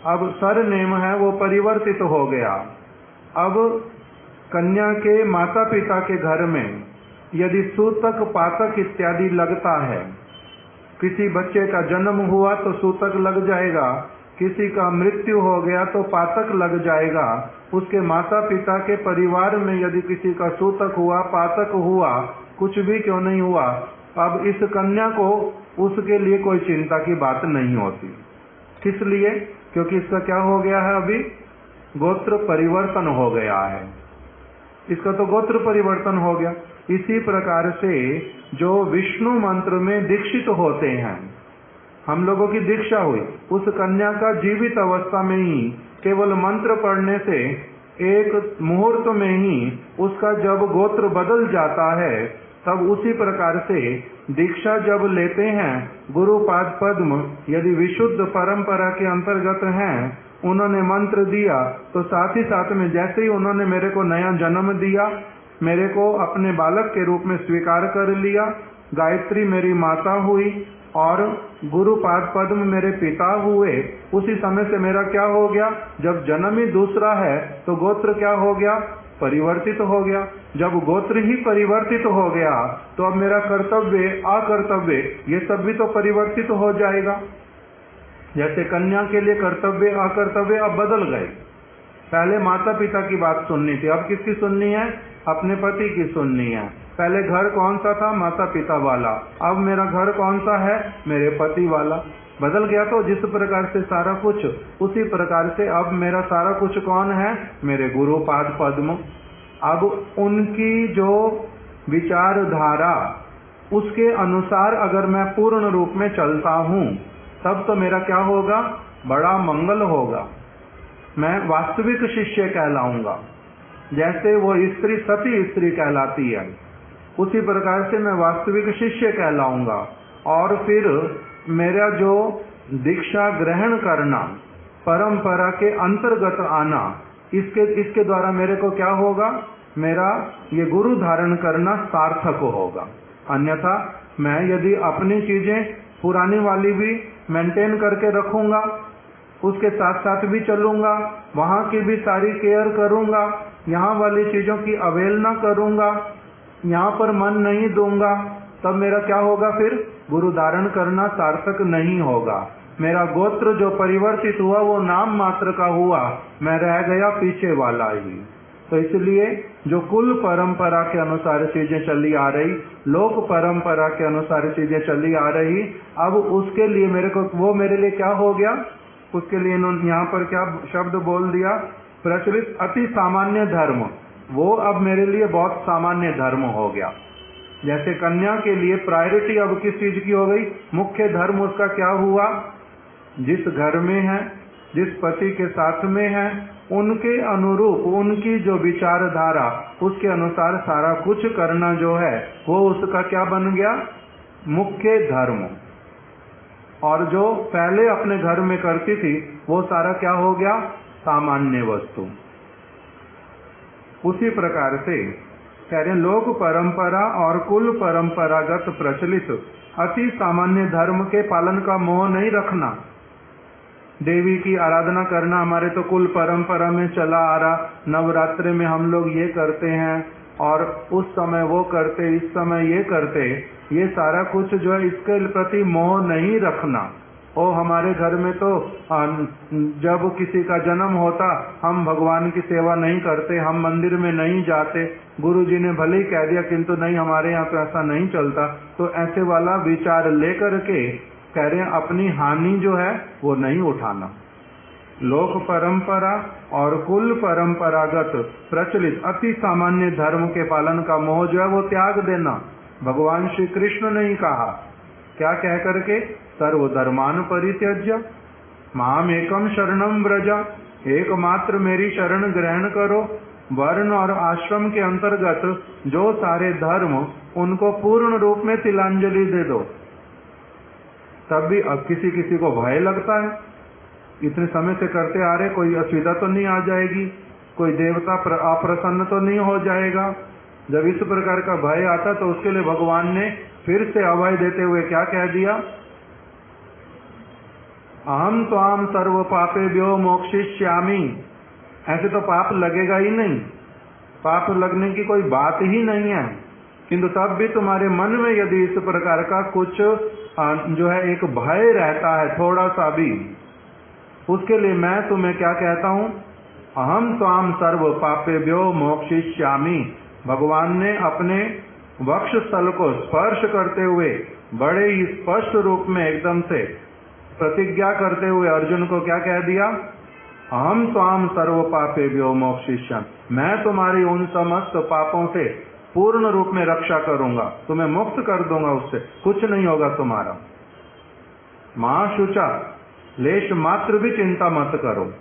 अब सरनेम है वो परिवर्तित हो गया। अब कन्या के माता पिता के घर में यदि सूतक पातक इत्यादि लगता है, किसी बच्चे का जन्म हुआ तो सूतक लग जाएगा, किसी का मृत्यु हो गया तो पातक लग जाएगा। उसके माता पिता के परिवार में यदि किसी का सूतक हुआ, पातक हुआ, कुछ भी क्यों नहीं हुआ, अब इस कन्या को उसके लिए कोई चिंता की बात नहीं होती। किस लिए? क्योंकि इसका क्या हो गया है, अभी गोत्र परिवर्तन हो गया है, इसका तो गोत्र परिवर्तन हो गया। इसी प्रकार से जो विष्णु मंत्र में दीक्षित होते हैं, हम लोगों की दीक्षा हुई, उस कन्या का जीवित अवस्था में ही केवल मंत्र पढ़ने से एक मुहूर्त में ही उसका जब गोत्र बदल जाता है, तब उसी प्रकार से दीक्षा जब लेते हैं, गुरुपाद पद्म यदि विशुद्ध परंपरा के अंतर्गत हैं, उन्होंने मंत्र दिया तो साथ ही साथ में जैसे ही उन्होंने मेरे को नया जन्म दिया, मेरे को अपने बालक के रूप में स्वीकार कर लिया, गायत्री मेरी माता हुई, और गुरु पाद पद्म मेरे पिता हुए, उसी समय से मेरा क्या हो गया, जब जन्म ही दूसरा है तो गोत्र क्या हो गया, परिवर्तित हो गया। जब गोत्र ही परिवर्तित हो गया तो अब मेरा कर्तव्य अकर्तव्य ये सब भी तो परिवर्तित हो जाएगा। जैसे कन्या के लिए कर्तव्य अकर्तव्य अब बदल गए। पहले माता पिता की बात सुननी थी, अब किसकी सुननी है, अपने पति की सुननी है। पहले घर कौन सा था, माता पिता वाला, अब मेरा घर कौन सा है, मेरे पति वाला। बदल गया। तो जिस प्रकार से सारा कुछ, उसी प्रकार से अब मेरा सारा कुछ कौन है, मेरे गुरु पाद पद्म। अब उनकी जो विचारधारा, उसके अनुसार अगर मैं पूर्ण रूप में चलता हूँ तब तो मेरा क्या होगा, बड़ा मंगल होगा। मैं वास्तविक शिष्य कहलाऊंगा। जैसे वो स्त्री सती स्त्री कहलाती है, उसी प्रकार से मैं वास्तविक शिष्य कहलाऊंगा। और फिर मेरा जो दीक्षा ग्रहण करना, परंपरा के अंतर्गत आना, इसके द्वारा मेरे को क्या होगा, मेरा ये गुरु धारण करना सार्थक होगा। अन्यथा मैं यदि अपनी चीजें पुरानी वाली भी मेंटेन करके रखूंगा, उसके साथ साथ भी चलूंगा, वहां की भी सारी केयर करूंगा, यहाँ वाली चीजों की अवहेलना करूंगा, यहाँ पर मन नहीं दूंगा, तब मेरा क्या होगा, फिर गुरु धारण करना सार्थक नहीं होगा। मेरा गोत्र जो परिवर्तित हुआ वो नाम मात्र का हुआ, मैं रह गया पीछे वाला ही। तो इसलिए जो कुल परंपरा के अनुसार चीजें चली आ रही, लोक परंपरा के अनुसार चीजें चली आ रही, अब उसके लिए मेरे को, वो मेरे लिए क्या हो गया, उसके लिए इन्होंने यहाँ पर क्या शब्द बोल दिया, प्रचलित अति सामान्य धर्म। वो अब मेरे लिए बहुत सामान्य धर्म हो गया। जैसे कन्या के लिए प्रायोरिटी अब किस चीज की हो गई, मुख्य धर्म उसका क्या हुआ, जिस घर में है, जिस पति के साथ में है, उनके अनुरूप, उनकी जो विचारधारा, उसके अनुसार सारा कुछ करना जो है वो उसका क्या बन गया, मुख्य धर्म। और जो पहले अपने घर में करती थी वो सारा क्या हो गया, सामान्य वस्तु। उसी प्रकार से कह रहे लोक परंपरा और कुल परंपरागत प्रचलित अति सामान्य धर्म के पालन का मोह नहीं रखना। देवी की आराधना करना हमारे तो कुल परंपरा में चला आ रहा, नवरात्रि में हम लोग ये करते हैं और उस समय वो करते, इस समय ये करते, ये सारा कुछ जो है इसके प्रति मोह नहीं रखना। ओ हमारे घर में तो जब किसी का जन्म होता हम भगवान की सेवा नहीं करते, हम मंदिर में नहीं जाते, गुरुजी ने भले ही कह दिया किंतु नहीं हमारे यहाँ तो ऐसा नहीं चलता। तो ऐसे वाला विचार लेकर के कह रहे हैं अपनी हानि जो है वो नहीं उठाना। लोक परंपरा और कुल परंपरागत प्रचलित अति सामान्य धर्म के पालन का मोह जो है वो त्याग देना। भगवान श्री कृष्ण ने ही कहा, क्या कह करके, सर्वधर्मान परित्यज्य माम एकम शरणम व्रज, एकमात्र मेरी शरण ग्रहण करो। वर्ण और आश्रम के अंतर्गत जो सारे धर्म, उनको पूर्ण रूप में तिलांजलि दे दो। तब भी अब किसी किसी को भय लगता है, इतने समय से करते आ रहे, कोई असुविधा तो नहीं आ जाएगी, कोई देवता अप्रसन्न तो नहीं हो जाएगा। जब इस प्रकार का भय आता तो उसके लिए भगवान ने फिर से अभय देते हुए क्या कह दिया, अहम त्वाम सर्व पापेभ्यो मोक्षयिष्यामि। ऐसे तो पाप लगेगा ही नहीं, पाप लगने की कोई बात ही नहीं है, किंतु तब भी तुम्हारे मन में यदि इस प्रकार का कुछ जो है एक भय रहता है थोड़ा सा भी, उसके लिए मैं तुम्हें क्या कहता हूं, अहम त्वाम सर्व पापेभ्यो मोक्षयिष्यामि। भगवान ने अपने वक्षस्थल को स्पर्श करते हुए बड़े ही स्पष्ट रूप में एकदम से प्रतिज्ञा करते हुए अर्जुन को क्या कह दिया, अहम त्वाम सर्व पापेभ्यो मोक्षयिष्यामि। मैं तुम्हारी उन समस्त पापों से पूर्ण रूप में रक्षा करूंगा, तुम्हें मुक्त कर दूंगा, उससे कुछ नहीं होगा तुम्हारा। मां शुचा, लेश मात्र भी चिंता मत करो।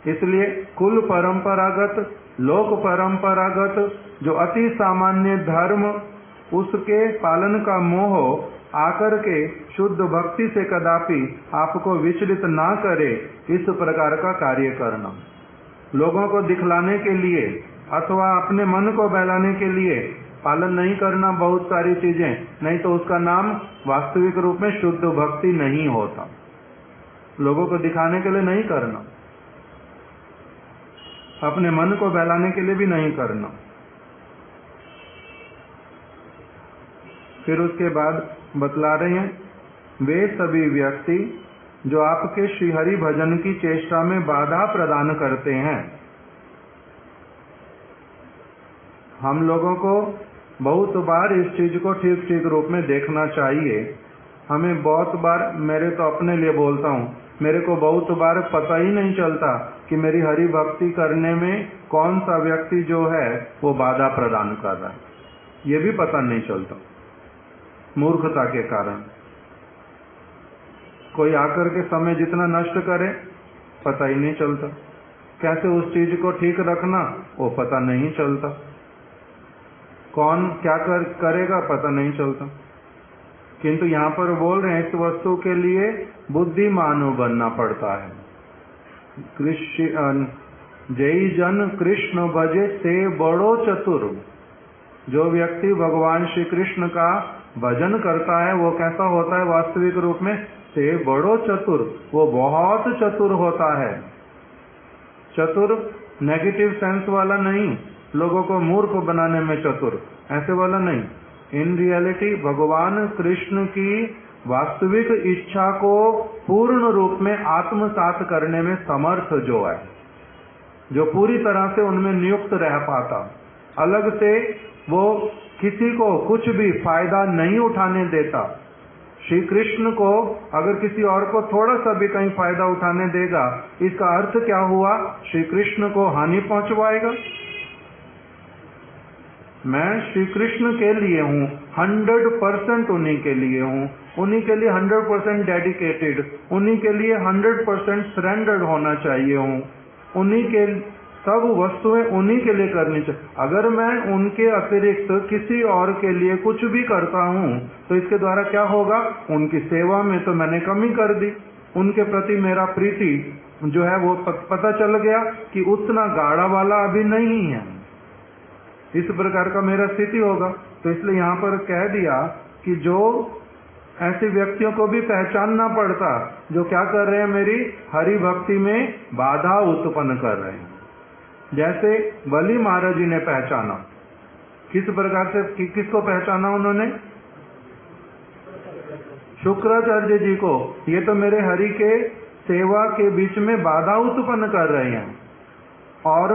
इसलिए कुल परंपरागत, लोक परंपरागत जो अति सामान्य धर्म, उसके पालन का मोह आकर के शुद्ध भक्ति से कदापि आपको विचलित ना करे, इस प्रकार का कार्य करना। लोगों को दिखलाने के लिए अथवा अपने मन को बहलाने के लिए पालन नहीं करना बहुत सारी चीजें, नहीं तो उसका नाम वास्तविक रूप में शुद्ध भक्ति नहीं होता। लोगों को दिखाने के लिए नहीं करना, अपने मन को बहलाने के लिए भी नहीं करना। फिर उसके बाद बतला रहे हैं, वे सभी व्यक्ति जो आपके श्रीहरि भजन की चेष्टा में बाधा प्रदान करते हैं। हम लोगों को बहुत बार इस चीज को ठीक ठीक रूप में देखना चाहिए। हमें बहुत बार, मेरे तो अपने लिए बोलता हूँ, मेरे को बहुत बार पता ही नहीं चलता कि मेरी हरि भक्ति करने में कौन सा व्यक्ति जो है वो बाधा प्रदान कर रहा है, ये भी पता नहीं चलता, मूर्खता के कारण। कोई आकर के समय जितना नष्ट करे पता ही नहीं चलता, कैसे उस चीज को ठीक रखना वो पता नहीं चलता, कौन क्या करेगा पता नहीं चलता। किंतु यहाँ पर बोल रहे हैं इस वस्तु के लिए बुद्धिमान बनना पड़ता है। जय जन कृष्ण भजे से बड़ो चतुर। जो व्यक्ति भगवान श्री कृष्ण का भजन करता है वो कैसा होता है वास्तविक रूप में? से बड़ो चतुर, वो बहुत चतुर होता है। चतुर नेगेटिव सेंस वाला नहीं, लोगों को मूर्ख बनाने में चतुर, ऐसे वाला नहीं। इन रियलिटी भगवान कृष्ण की वास्तविक इच्छा को पूर्ण रूप में आत्मसात करने में समर्थ जो है, जो पूरी तरह से उनमें नियुक्त रह पाता, अलग से वो किसी को कुछ भी फायदा नहीं उठाने देता। श्री कृष्ण को अगर किसी और को थोड़ा सा भी कहीं फायदा उठाने देगा, इसका अर्थ क्या हुआ? श्री कृष्ण को हानि पहुंचवाएगा। मैं श्री कृष्ण के लिए हूँ, 100% उन्हीं के लिए हूँ, उन्हीं के लिए 100% डेडिकेटेड, उन्हीं के लिए 100% सरेंडर्ड होना चाहिए हूँ, उन्हीं के सब वस्तुएं उन्हीं के लिए करनी चाहिए। अगर मैं उनके अतिरिक्त किसी और के लिए कुछ भी करता हूँ तो इसके द्वारा क्या होगा? उनकी सेवा में तो मैंने कमी कर दी, उनके प्रति मेरा प्रीति जो है वो पता चल गया कि उतना गाढ़ा वाला अभी नहीं है। इस प्रकार का मेरा स्थिति होगा। तो इसलिए यहाँ पर कह दिया कि जो ऐसे व्यक्तियों को भी पहचानना पड़ता जो क्या कर रहे हैं, मेरी हरि भक्ति में बाधा उत्पन्न कर रहे हैं। जैसे बलि महाराज जी ने पहचाना, किस प्रकार से किसको पहचाना उन्होंने? शुक्राचार्य जी को। ये तो मेरे हरि के सेवा के बीच में बाधा उत्पन्न कर रहे हैं। और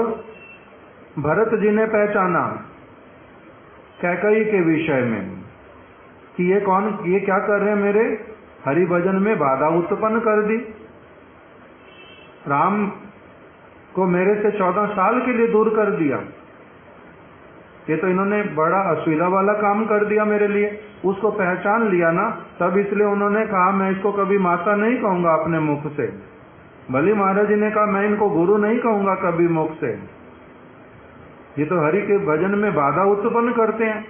भरत जी ने पहचाना कैकेयी के विषय में कि ये कौन, ये क्या कर रहे हैं, मेरे हरि भजन में बाधा उत्पन्न कर दी। राम को मेरे से 14 साल के लिए दूर कर दिया, ये तो इन्होंने बड़ा असुविधा वाला काम कर दिया मेरे लिए। उसको पहचान लिया ना, तब इसलिए उन्होंने कहा मैं इसको कभी माता नहीं कहूंगा अपने मुख से। बलि महाराज जी ने कहा मैं इनको गुरु नहीं कहूंगा कभी मुख से। ये तो हरि के भजन में बाधा उत्पन्न करते हैं।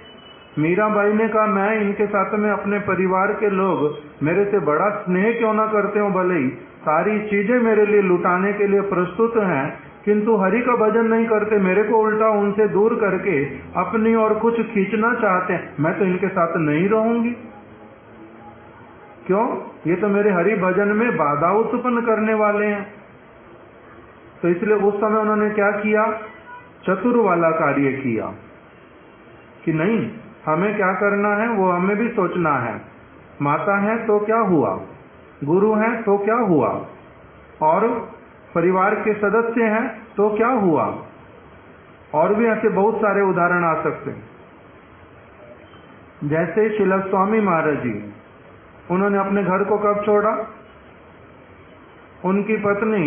मीराबाई ने कहा मैं इनके साथ में अपने परिवार के लोग मेरे से बड़ा स्नेह क्यों ना करते हो, भले ही सारी चीजें मेरे लिए लुटाने के लिए प्रस्तुत हैं, किंतु हरि का भजन नहीं करते, मेरे को उल्टा उनसे दूर करके अपनी और कुछ खींचना चाहते हैं। मैं तो इनके साथ नहीं रहूंगी। क्यों? ये तो मेरे हरि भजन में बाधा उत्पन्न करने वाले हैं। तो इसलिए उस समय उन्होंने क्या किया? चतुर वाला कार्य किया कि नहीं, हमें क्या करना है वो हमें भी सोचना है। माता है तो क्या हुआ, गुरु है तो क्या हुआ, और परिवार के सदस्य हैं तो क्या हुआ। और भी ऐसे बहुत सारे उदाहरण आ सकते हैं। जैसे शिला स्वामी महाराज जी, उन्होंने अपने घर को कब छोड़ा? उनकी पत्नी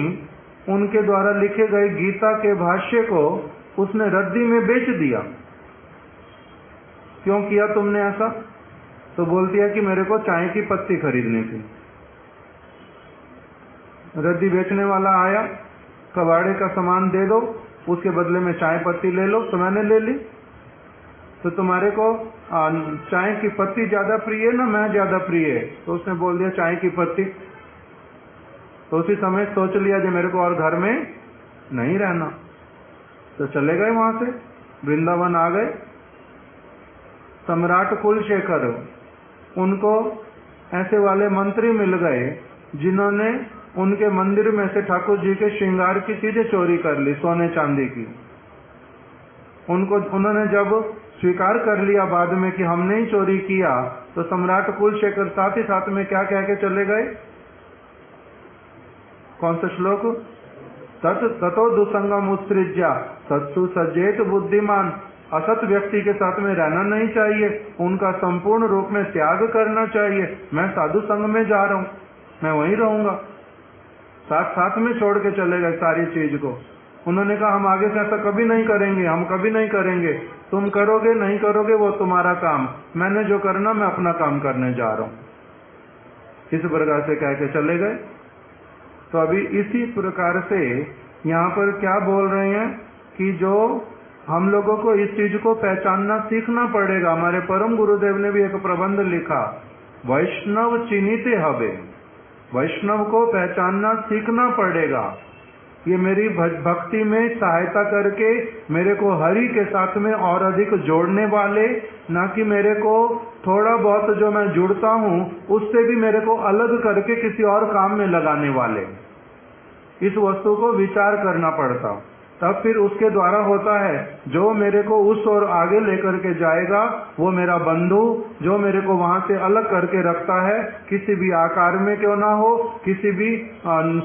उनके द्वारा लिखे गए गीता के भाष्य को उसने रद्दी में बेच दिया। क्यों किया तुमने ऐसा? तो बोलती है कि मेरे को चाय की पत्ती खरीदनी थी। रद्दी बेचने वाला आया, कबाड़े का सामान दे दो, उसके बदले में चाय पत्ती ले लो। तो मैंने ले ली। तो तुम्हारे को चाय की पत्ती ज्यादा प्रिय है ना मैं ज्यादा प्रिय है? तो उसने बोल दिया चाय की पत्ती। तो उसी समय सोच लिया जो मेरे को और घर में नहीं रहना, तो चले गए वहां से, वृंदावन आ गए। सम्राट कुलशेखर, उनको ऐसे वाले मंत्री मिल गए जिन्होंने उनके मंदिर में से ठाकुर जी के श्रृंगार की चीजें चोरी कर ली, सोने चांदी की। उन्होंने जब स्वीकार कर लिया बाद में कि हमने ही चोरी किया, तो सम्राट कुलशेखर साथ ही साथ में क्या कह के चले गए? कौन सा श्लोक? ततो दुसंगम उत्सृज्या सत्सु सज्जेत बुद्धिमान। असत व्यक्ति के साथ में रहना नहीं चाहिए, उनका संपूर्ण रूप में त्याग करना चाहिए। मैं साधु संग में जा रहा हूं, मैं वहीं रहूंगा। साथ साथ में छोड़ के चले गए सारी चीज को। उन्होंने कहा हम आगे से ऐसा कभी नहीं करेंगे, हम कभी नहीं करेंगे। तुम करोगे नहीं करोगे वो तुम्हारा काम, मैंने जो करना मैं अपना काम करने जा रहा हूं। इस प्रकार से कह के चले गए। तो अभी इसी प्रकार से यहाँ पर क्या बोल रहे हैं कि जो हम लोगों को इस चीज को पहचानना सीखना पड़ेगा। हमारे परम गुरुदेव ने भी एक प्रबंध लिखा, वैष्णव चिन्हिते हवे। वैष्णव को पहचानना सीखना पड़ेगा। ये मेरी भक्ति में सहायता करके मेरे को हरि के साथ में और अधिक जोड़ने वाले, ना कि मेरे को थोड़ा बहुत जो मैं जुड़ता हूँ उससे भी मेरे को अलग करके किसी और काम में लगाने वाले। इस वस्तु को विचार करना पड़ता, तब फिर उसके द्वारा होता है जो मेरे को उस ओर आगे लेकर के जाएगा वो मेरा बंधु, जो मेरे को वहां से अलग करके रखता है, किसी भी आकार में क्यों ना हो, किसी भी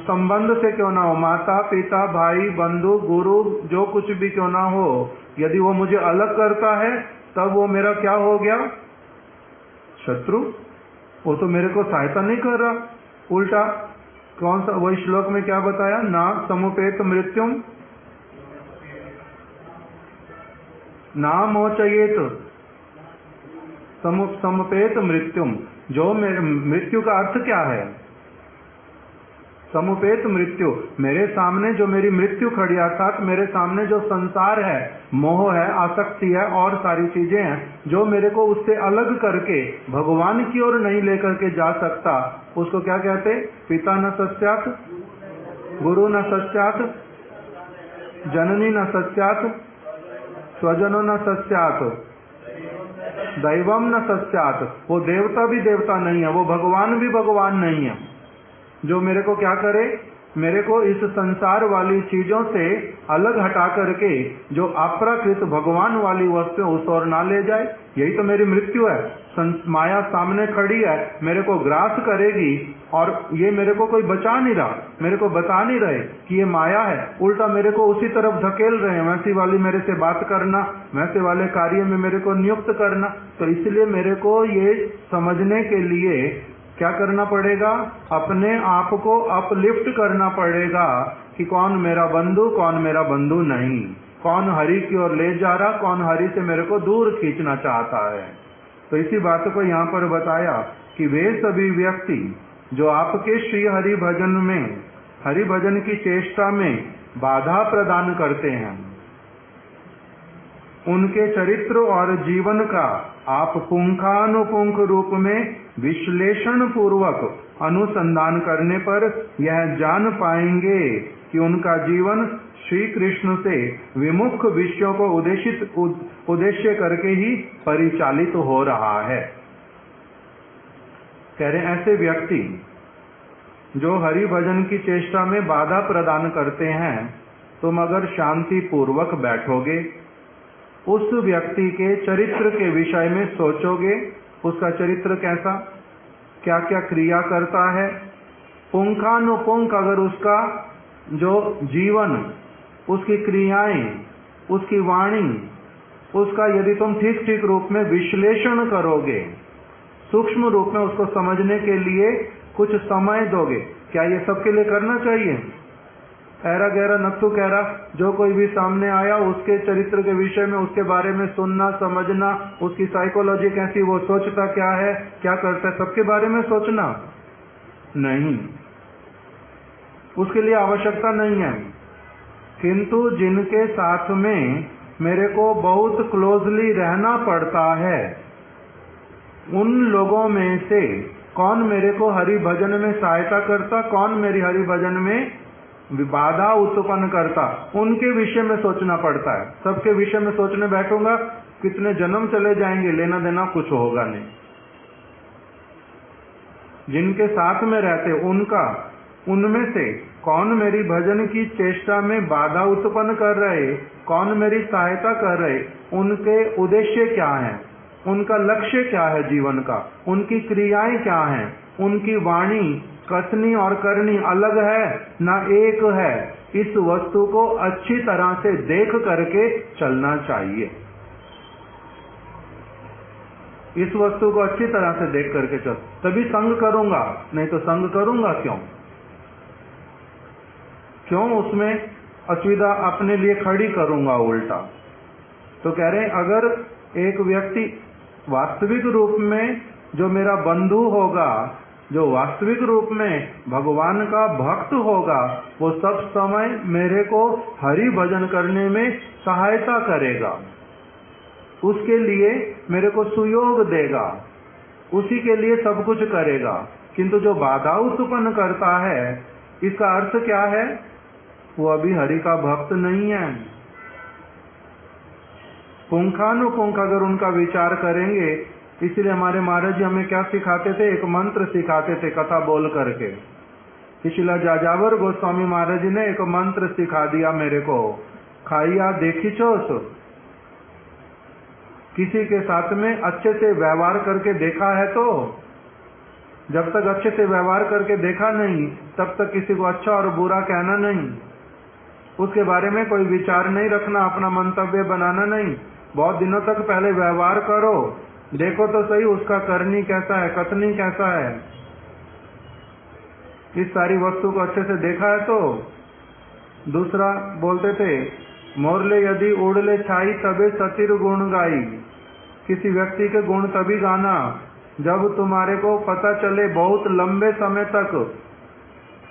संबंध से क्यों ना हो, माता पिता भाई बंधु गुरु जो कुछ भी क्यों ना हो, यदि वो मुझे अलग करता है तब वो मेरा क्या हो गया? शत्रु। वो तो मेरे को सहायता नहीं कर रहा, उल्टा। कौन सा वही श्लोक में क्या बताया? नाग समुपेत मृत्युम नामोचयेत समुपेत मृत्युम। जो मृत्यु का अर्थ क्या है? समुपेत मृत्यु, मेरे सामने जो मेरी मृत्यु खड़ी, अर्थात मेरे सामने जो संसार है, मोह है, आसक्ति है और सारी चीजें हैं, जो मेरे को उससे अलग करके भगवान की ओर नहीं लेकर के जा सकता, उसको क्या कहते? पिता न सस्यात्, गुरु न सस्यात्, जननी न सस्यात्, स्वजनो न सस्यात्, दैवम न सस्यात्। वो देवता भी देवता नहीं है, वो भगवान भी भगवान नहीं है। जो मेरे को क्या करे? मेरे को इस संसार वाली चीजों से अलग हटा करके जो अपराकृत भगवान वाली वस्तु उस ओर ना ले जाए। यही तो मेरी मृत्यु है। माया सामने खड़ी है, मेरे को ग्रास करेगी और ये मेरे को कोई बचा नहीं रहा, मेरे को बता नहीं रहे कि ये माया है, उल्टा मेरे को उसी तरफ धकेल रहे हैं। वैसी वाली मेरे से बात करना, वैसे वाले कार्य में मेरे को नियुक्त करना। तो इसलिए मेरे को ये समझने के लिए क्या करना पड़ेगा? अपने आप को अपलिफ्ट करना पड़ेगा कि कौन मेरा बंधु, कौन मेरा बंधु नहीं, कौन हरि की ओर ले जा रहा, कौन हरि से मेरे को दूर खींचना चाहता है। तो इसी बात को यहाँ पर बताया कि वे सभी व्यक्ति जो आपके श्री हरि भजन में, हरि भजन की चेष्टा में बाधा प्रदान करते हैं, उनके चरित्र और जीवन का आप पुंखानुपुंख रूप में विश्लेषण पूर्वक अनुसंधान करने पर यह जान पाएंगे कि उनका जीवन श्री कृष्ण से विमुख विषयों को उद्देश्य करके ही परिचालित हो रहा है। कह रहे ऐसे व्यक्ति जो हरि भजन की चेष्टा में बाधा प्रदान करते हैं, तुम अगर शांति पूर्वक बैठोगे, उस व्यक्ति के चरित्र के विषय में सोचोगे, उसका चरित्र कैसा, क्या क्या क्रिया करता है, पुंखानुपुंख अगर उसका जो जीवन, उसकी क्रियाएं, उसकी वाणी, उसका यदि तुम ठीक ठीक रूप में विश्लेषण करोगे, सूक्ष्म रूप में उसको समझने के लिए कुछ समय दोगे। क्या ये सबके लिए करना चाहिए? ऐरा गहरा नत्थु कहरा जो कोई भी सामने आया उसके चरित्र के विषय में, उसके बारे में सुनना, समझना, उसकी साइकोलॉजी कैसी, वो सोचता क्या है, क्या करता है, सबके बारे में सोचना नहीं, उसके लिए आवश्यकता नहीं है। किंतु जिनके साथ में मेरे को बहुत क्लोजली रहना पड़ता है, उन लोगों में से कौन मेरे को हरि भजन में सहायता करता, कौन मेरी हरि भजन में बाधा उत्पन्न करता, उनके विषय में सोचना पड़ता है। सबके विषय में सोचने बैठूंगा कितने जन्म चले जाएंगे, लेना देना कुछ होगा नहीं। जिनके साथ में रहते उनमें से कौन मेरी भजन की चेष्टा में बाधा उत्पन्न कर रहे, कौन मेरी सहायता कर रहे, उनके उद्देश्य क्या है, उनका लक्ष्य क्या है जीवन का, उनकी क्रियाएं क्या हैं, उनकी वाणी कथनी और करनी अलग है ना एक है, इस वस्तु को अच्छी तरह से देख करके चलना चाहिए। इस वस्तु को अच्छी तरह से देख करके चल, तभी संग करूंगा, नहीं तो संग करूंगा क्यों उसमें असुविधा अपने लिए खड़ी करूंगा उल्टा। तो कह रहे हैं अगर एक व्यक्ति वास्तविक रूप में जो मेरा बंधु होगा, जो वास्तविक रूप में भगवान का भक्त होगा, वो सब समय मेरे को हरि भजन करने में सहायता करेगा, उसके लिए मेरे को सुयोग देगा, उसी के लिए सब कुछ करेगा। किंतु जो बाधा उत्पन्न करता है, इसका अर्थ क्या है, वो अभी हरि का भक्त नहीं है। पुंखानुपुंख अगर उनका विचार करेंगे, इसलिए हमारे महाराज जी हमें क्या सिखाते थे, एक मंत्र सिखाते थे कथा बोल करके। शिला जाजावर गोस्वामी महाराज जी ने एक मंत्र सिखा दिया मेरे को, खाइया देखी चोस। किसी के साथ में अच्छे से व्यवहार करके देखा है तो, जब तक अच्छे से व्यवहार करके देखा नहीं तब तक किसी को अच्छा और बुरा कहना नहीं, उसके बारे में कोई विचार नहीं रखना, अपना मंतव्य बनाना नहीं। बहुत दिनों तक पहले व्यवहार करो, देखो तो सही उसका करनी कैसा है, कथनी कैसा है। इस सारी वस्तु को अच्छे से देखा है तो। दूसरा बोलते थे, मोरले यदि उड़ले छाई तबे सतिर गुण गाई। किसी व्यक्ति के गुण तभी गाना जब तुम्हारे को पता चले बहुत लंबे समय तक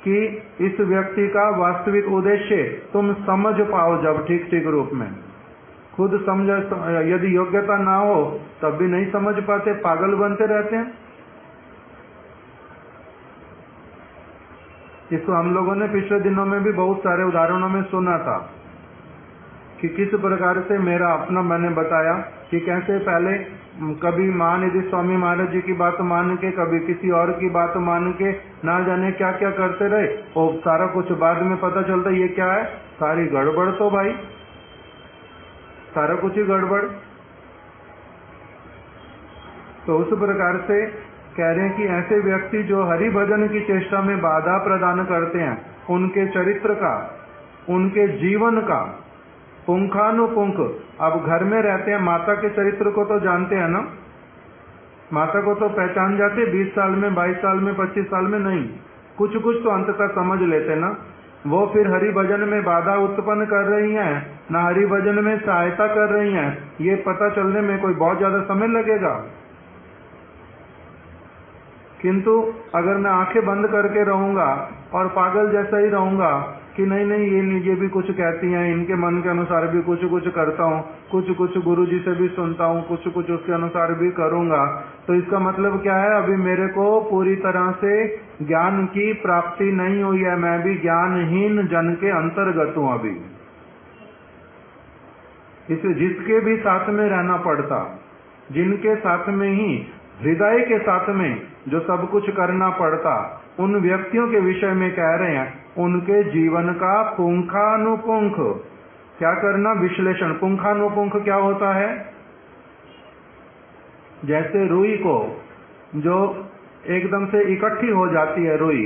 कि इस व्यक्ति का वास्तविक उद्देश्य तुम समझ पाओ, जब ठीक ठीक रूप में खुद समझ, यदि योग्यता ना हो तब भी नहीं समझ पाते, पागल बनते रहते हैं। इसको हम लोगों ने पिछले दिनों में भी बहुत सारे उदाहरणों में सुना था कि किस प्रकार से मेरा अपना मैंने बताया कि कैसे पहले कभी महानिधि स्वामी महाराज जी की बात मान के, कभी किसी और की बात मान के ना जाने क्या क्या करते रहे, और सारा कुछ बाद में पता चलता ये क्या है, सारी गड़बड़। तो भाई सारा कुछ ही गड़बड़। तो उस प्रकार से कह रहे हैं कि ऐसे व्यक्ति जो हरि भजन की चेष्टा में बाधा प्रदान करते हैं, उनके चरित्र का, उनके जीवन का पुंखानुपुंख। अब घर में रहते हैं, माता के चरित्र को तो जानते हैं ना, माता को तो पहचान जाते 20 साल में, 22 साल में, 25 साल में नहीं, कुछ कुछ तो अंततः समझ लेते ना। वो फिर हरि भजन में बाधा उत्पन्न कर रही हैं ना हरि भजन में सहायता कर रही हैं, ये पता चलने में कोई बहुत ज्यादा समय लगेगा। किंतु अगर मैं आंखें बंद करके रहूंगा और पागल जैसा ही रहूंगा कि नहीं नहीं ये भी कुछ कहती हैं, इनके मन के अनुसार भी कुछ कुछ करता हूँ, कुछ कुछ गुरुजी से भी सुनता हूँ, कुछ कुछ उसके अनुसार भी करूंगा, तो इसका मतलब क्या है, अभी मेरे को पूरी तरह से ज्ञान की प्राप्ति नहीं हुई है, मैं भी ज्ञानहीन जन के अंतर्गत हूँ अभी। इसलिए जिसके भी साथ में रहना पड़ता, जिनके साथ में ही हृदय के साथ में जो सब कुछ करना पड़ता, उन व्यक्तियों के विषय में कह रहे हैं, उनके जीवन का पुंखानुपुंख क्या करना, विश्लेषण। पुंखानुपुंख क्या होता है, जैसे रुई को जो एकदम से इकट्ठी हो जाती है, रुई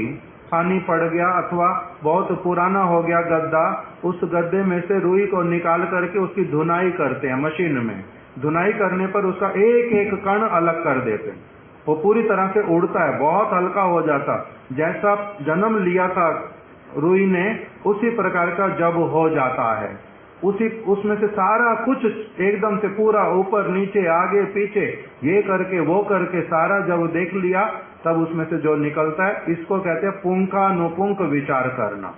पानी पड़ गया अथवा बहुत पुराना हो गया गद्दा, उस गद्दे में से रुई को निकाल करके उसकी धुनाई करते हैं मशीन में। धुनाई करने पर उसका एक एक कण अलग कर देते हैं, वो पूरी तरह से उड़ता है, बहुत हल्का हो जाता। जैसा जन्म लिया था रुई ने, उसी प्रकार का जब हो जाता है, उसमें से सारा कुछ एकदम से पूरा ऊपर नीचे आगे पीछे ये करके वो करके सारा जब देख लिया, तब उसमें से जो निकलता है, इसको कहते हैं पुंखानुपुंख विचार करना।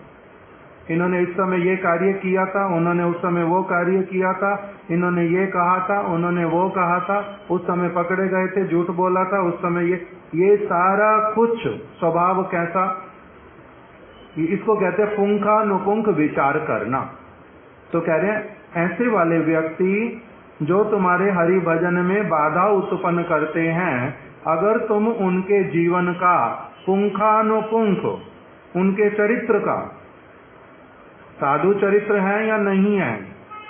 इन्होंने इस समय ये कार्य किया था, उन्होंने उस समय वो कार्य किया था, इन्होंने ये कहा था, उन्होंने वो कहा था, उस समय पकड़े गए थे, झूठ बोला था, उस समय ये सारा कुछ स्वभाव कैसा, इसको कहते हैं पुंखानुपुंख विचार करना। तो कह रहे हैं ऐसे वाले व्यक्ति जो तुम्हारे हरि भजन में बाधा उत्पन्न करते हैं, अगर तुम उनके जीवन का पुंखानुपुंख, उनके चरित्र का, साधु चरित्र है या नहीं है,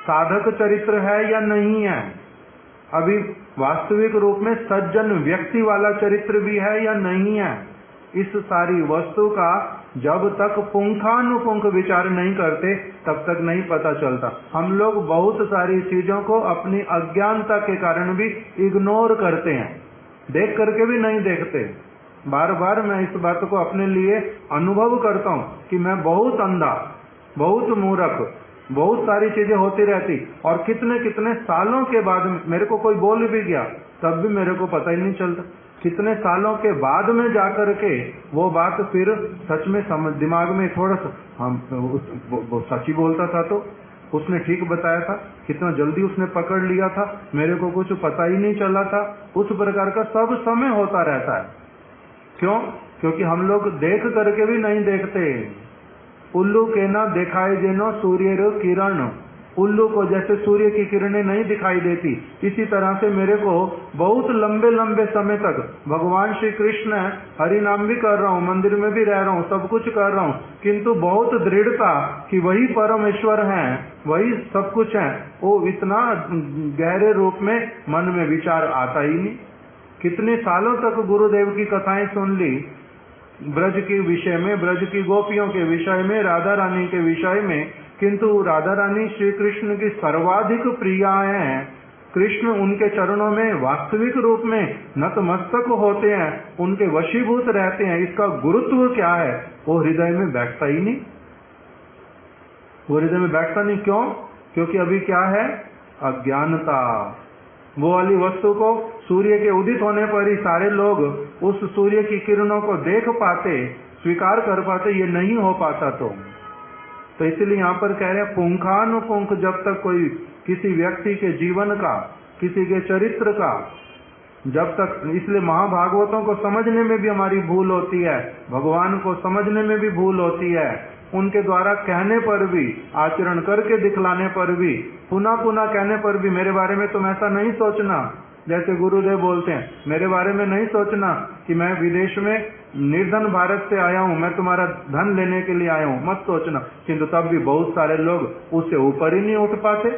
साधक चरित्र है या नहीं है, अभी वास्तविक रूप में सज्जन व्यक्ति वाला चरित्र भी है या नहीं है, इस सारी वस्तु का जब तक पुंखानुपुंख विचार नहीं करते तब तक नहीं पता चलता। हम लोग बहुत सारी चीजों को अपनी अज्ञानता के कारण भी इग्नोर करते हैं, देख करके भी नहीं देखते। बार बार मैं इस बात को अपने लिए अनुभव करता हूँ कि मैं बहुत अंधा, बहुत मूर्ख, बहुत सारी चीजें होती रहती, और कितने कितने सालों के बाद मेरे को कोई बोल भी गया तब भी मेरे को पता ही नहीं चलता। कितने सालों के बाद में जाकर के वो बात फिर सच में समझ, दिमाग में थोड़ा सा वो सच ही बोलता था तो उसने ठीक बताया था, कितना जल्दी उसने पकड़ लिया था, मेरे को कुछ पता ही नहीं चला था। उस प्रकार का सब समय होता रहता है। क्यों? क्योंकि हम लोग देख करके भी नहीं देखते। उल्लू के ना दिखाई देनो सूर्य रो किरण, उल्लू को जैसे सूर्य की किरणें नहीं दिखाई देती, इसी तरह से मेरे को बहुत लंबे लंबे समय तक भगवान श्री कृष्ण हरि नाम भी कर रहा हूँ, मंदिर में भी रह रहा हूँ, सब कुछ कर रहा हूँ, किंतु बहुत दृढ़ता कि वही परमेश्वर है, वही सब कुछ है, वो इतना गहरे रूप में मन में विचार आता ही नहीं। कितने सालों तक गुरुदेव की कथाएं सुन ली, ब्रज के विषय में, ब्रज की गोपियों के विषय में, राधा रानी के विषय में, किंतु राधा रानी श्री कृष्ण की सर्वाधिक प्रिया हैं। कृष्ण उनके चरणों में वास्तविक रूप में नतमस्तक होते हैं, उनके वशीभूत रहते हैं। इसका गुरुत्व क्या है वो हृदय में बैठता ही नहीं, वो हृदय में बैठता नहीं। क्यों? क्योंकि अभी क्या है? अज्ञानता। वो वाली वस्तु को सूर्य के उदित होने पर ही सारे लोग उस सूर्य की किरणों को देख पाते, स्वीकार कर पाते, ये नहीं हो पाता। तो इसलिए यहाँ पर कह रहे हैं पुंखानुपुंख जब तक कोई किसी व्यक्ति के जीवन का, किसी के चरित्र का, जब तक, इसलिए महाभागवतों को समझने में भी हमारी भूल होती है, भगवान को समझने में भी भूल होती है, उनके द्वारा कहने पर भी, आचरण करके दिखलाने पर भी, पुनः पुनः कहने पर भी, मेरे बारे में तुम ऐसा नहीं सोचना, जैसे गुरुदेव बोलते हैं, मेरे बारे में नहीं सोचना कि मैं विदेश में निर्धन भारत से आया हूँ, मैं तुम्हारा धन लेने के लिए आया हूँ, मत सोचना। किंतु तब भी बहुत सारे लोग उससे ऊपर ही नहीं उठ पाते।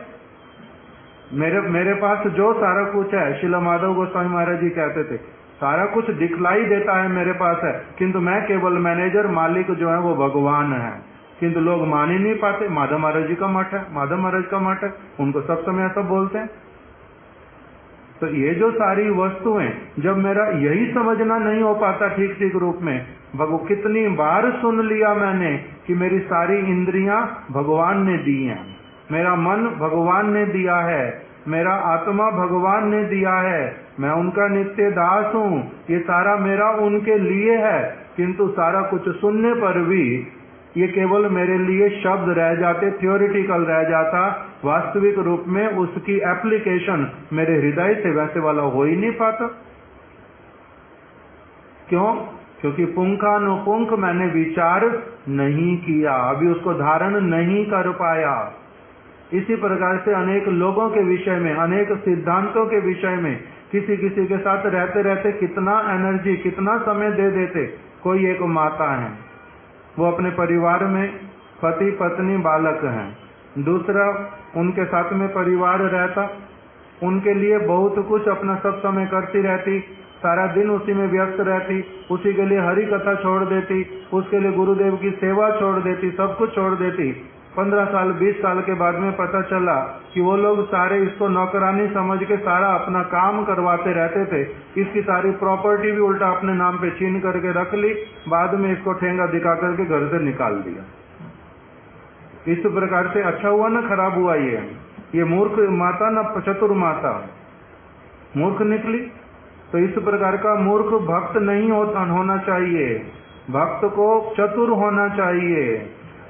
मेरे पास जो सारा कुछ है, शिला माधव गोस्वामी महाराज जी कहते थे, सारा कुछ दिखलाई देता है मेरे पास है, किंतु मैं केवल मैनेजर, मालिक जो है वो भगवान है। किंतु लोग मान ही नहीं पाते। माधव महाराज जी का मठ है, माधव महाराज का मठ है, उनको सब समय ऐसा बोलते हैं। तो ये जो सारी वस्तुएं, जब मेरा यही समझना नहीं हो पाता ठीक ठीक रूप में, कितनी बार सुन लिया मैंने कि मेरी सारी इंद्रियां भगवान ने दी हैं, मेरा मन भगवान ने दिया है, मेरा आत्मा भगवान ने दिया है, मैं उनका नित्य दास हूँ, ये सारा मेरा उनके लिए है। किंतु सारा कुछ सुनने पर भी ये केवल मेरे लिए शब्द रह जाते, थियोरिटिकल रह जाता, वास्तविक रूप में उसकी एप्लीकेशन मेरे हृदय से वैसे वाला हो ही नहीं पाता। क्यों? क्योंकि पुंखानुपुंख मैंने विचार नहीं किया, अभी उसको धारण नहीं कर पाया। इसी प्रकार से अनेक लोगों के विषय में, अनेक सिद्धांतों के विषय में किसी किसी के साथ रहते रहते कितना एनर्जी, कितना समय दे देते। कोई एक माता है, वो अपने परिवार में पति पत्नी बालक हैं, दूसरा उनके साथ में परिवार रहता, उनके लिए बहुत कुछ अपना सब समय करती रहती, सारा दिन उसी में व्यस्त रहती, उसी के लिए हरि कथा छोड़ देती, उसके लिए गुरुदेव की सेवा छोड़ देती, सब कुछ छोड़ देती। 15 साल 20 साल के बाद में पता चला कि वो लोग सारे इसको नौकरानी समझ के सारा अपना काम करवाते रहते थे, इसकी सारी प्रॉपर्टी भी उल्टा अपने नाम पे छीन करके रख ली, बाद में इसको ठेंगा दिखा करके घर से निकाल दिया। इस प्रकार से अच्छा हुआ ना खराब हुआ? ये मूर्ख माता ना चतुर माता, मूर्ख निकली। तो इस प्रकार का मूर्ख भक्त नहीं होना चाहिए, भक्त को चतुर होना चाहिए।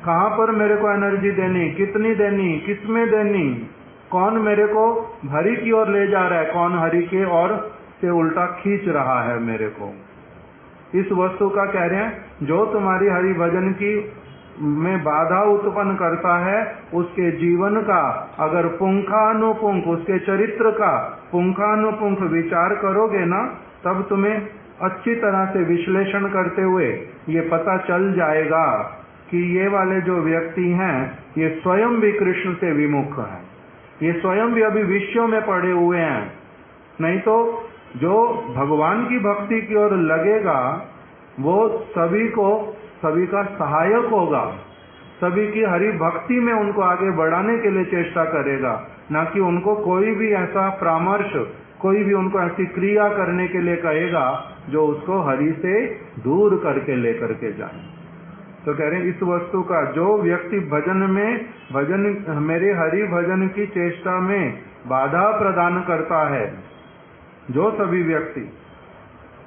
कहाँ पर मेरे को एनर्जी देनी, कितनी देनी, किसमें देनी, कौन मेरे को हरि की ओर ले जा रहा है, कौन हरि के ओर से उल्टा खींच रहा है मेरे को। इस वस्तु का कह रहे हैं, जो तुम्हारी हरि भजन की में बाधा उत्पन्न करता है, उसके जीवन का अगर पुंखानुपुंख, उसके चरित्र का पुंखानुपुंख विचार करोगे ना, तब तुम्हें अच्छी तरह से विश्लेषण करते हुए ये पता चल जाएगा कि ये वाले जो व्यक्ति हैं ये स्वयं भी कृष्ण से विमुख हैं, ये स्वयं भी अभी विषयों में पड़े हुए हैं। नहीं तो जो भगवान की भक्ति की ओर लगेगा वो सभी का सहायक होगा, सभी की हरि भक्ति में उनको आगे बढ़ाने के लिए चेष्टा करेगा, ना कि उनको कोई भी ऐसा परामर्श, कोई भी उनको ऐसी क्रिया करने के लिए कहेगा जो उसको हरि से दूर करके लेकर के जाए। तो कह रहे हैं इस वस्तु का जो व्यक्ति भजन मेरे हरि भजन की चेष्टा में बाधा प्रदान करता है, जो सभी व्यक्ति,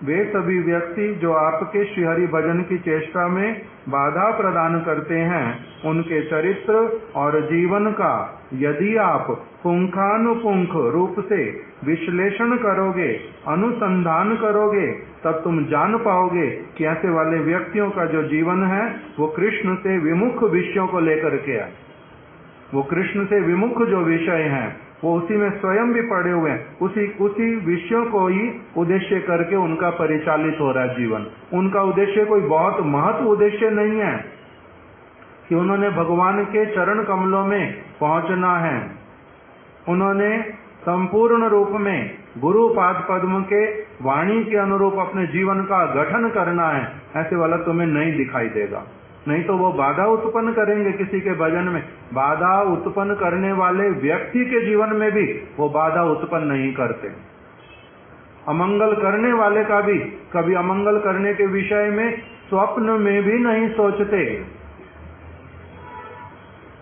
वे सभी व्यक्ति जो आपके श्रीहरि भजन की चेष्टा में बाधा प्रदान करते हैं, उनके चरित्र और जीवन का यदि आप पुंखानुपुंख रूप से विश्लेषण करोगे, अनुसंधान करोगे, तब तुम जान पाओगे कि ऐसे वाले व्यक्तियों का जो जीवन है वो कृष्ण से विमुख विषयों को लेकर के है। वो कृष्ण से विमुख जो विषय हैं वो उसी में स्वयं भी पड़े हुए हैं, उसी विषयों को ही उद्देश्य करके उनका परिचालित हो रहा है जीवन। उनका उद्देश्य कोई बहुत महत्व उद्देश्य नहीं है कि उन्होंने भगवान के चरण कमलों में पहुंचना है, उन्होंने संपूर्ण रूप में गुरु पाद पद्म के वाणी के अनुरूप अपने जीवन का गठन करना है, ऐसे वाला तुम्हें नहीं दिखाई देगा। नहीं तो वो बाधा उत्पन्न करेंगे किसी के भजन में। बाधा उत्पन्न करने वाले व्यक्ति के जीवन में भी वो बाधा उत्पन्न नहीं करते। अमंगल करने वाले का भी कभी अमंगल करने के विषय में स्वप्न में भी नहीं सोचते,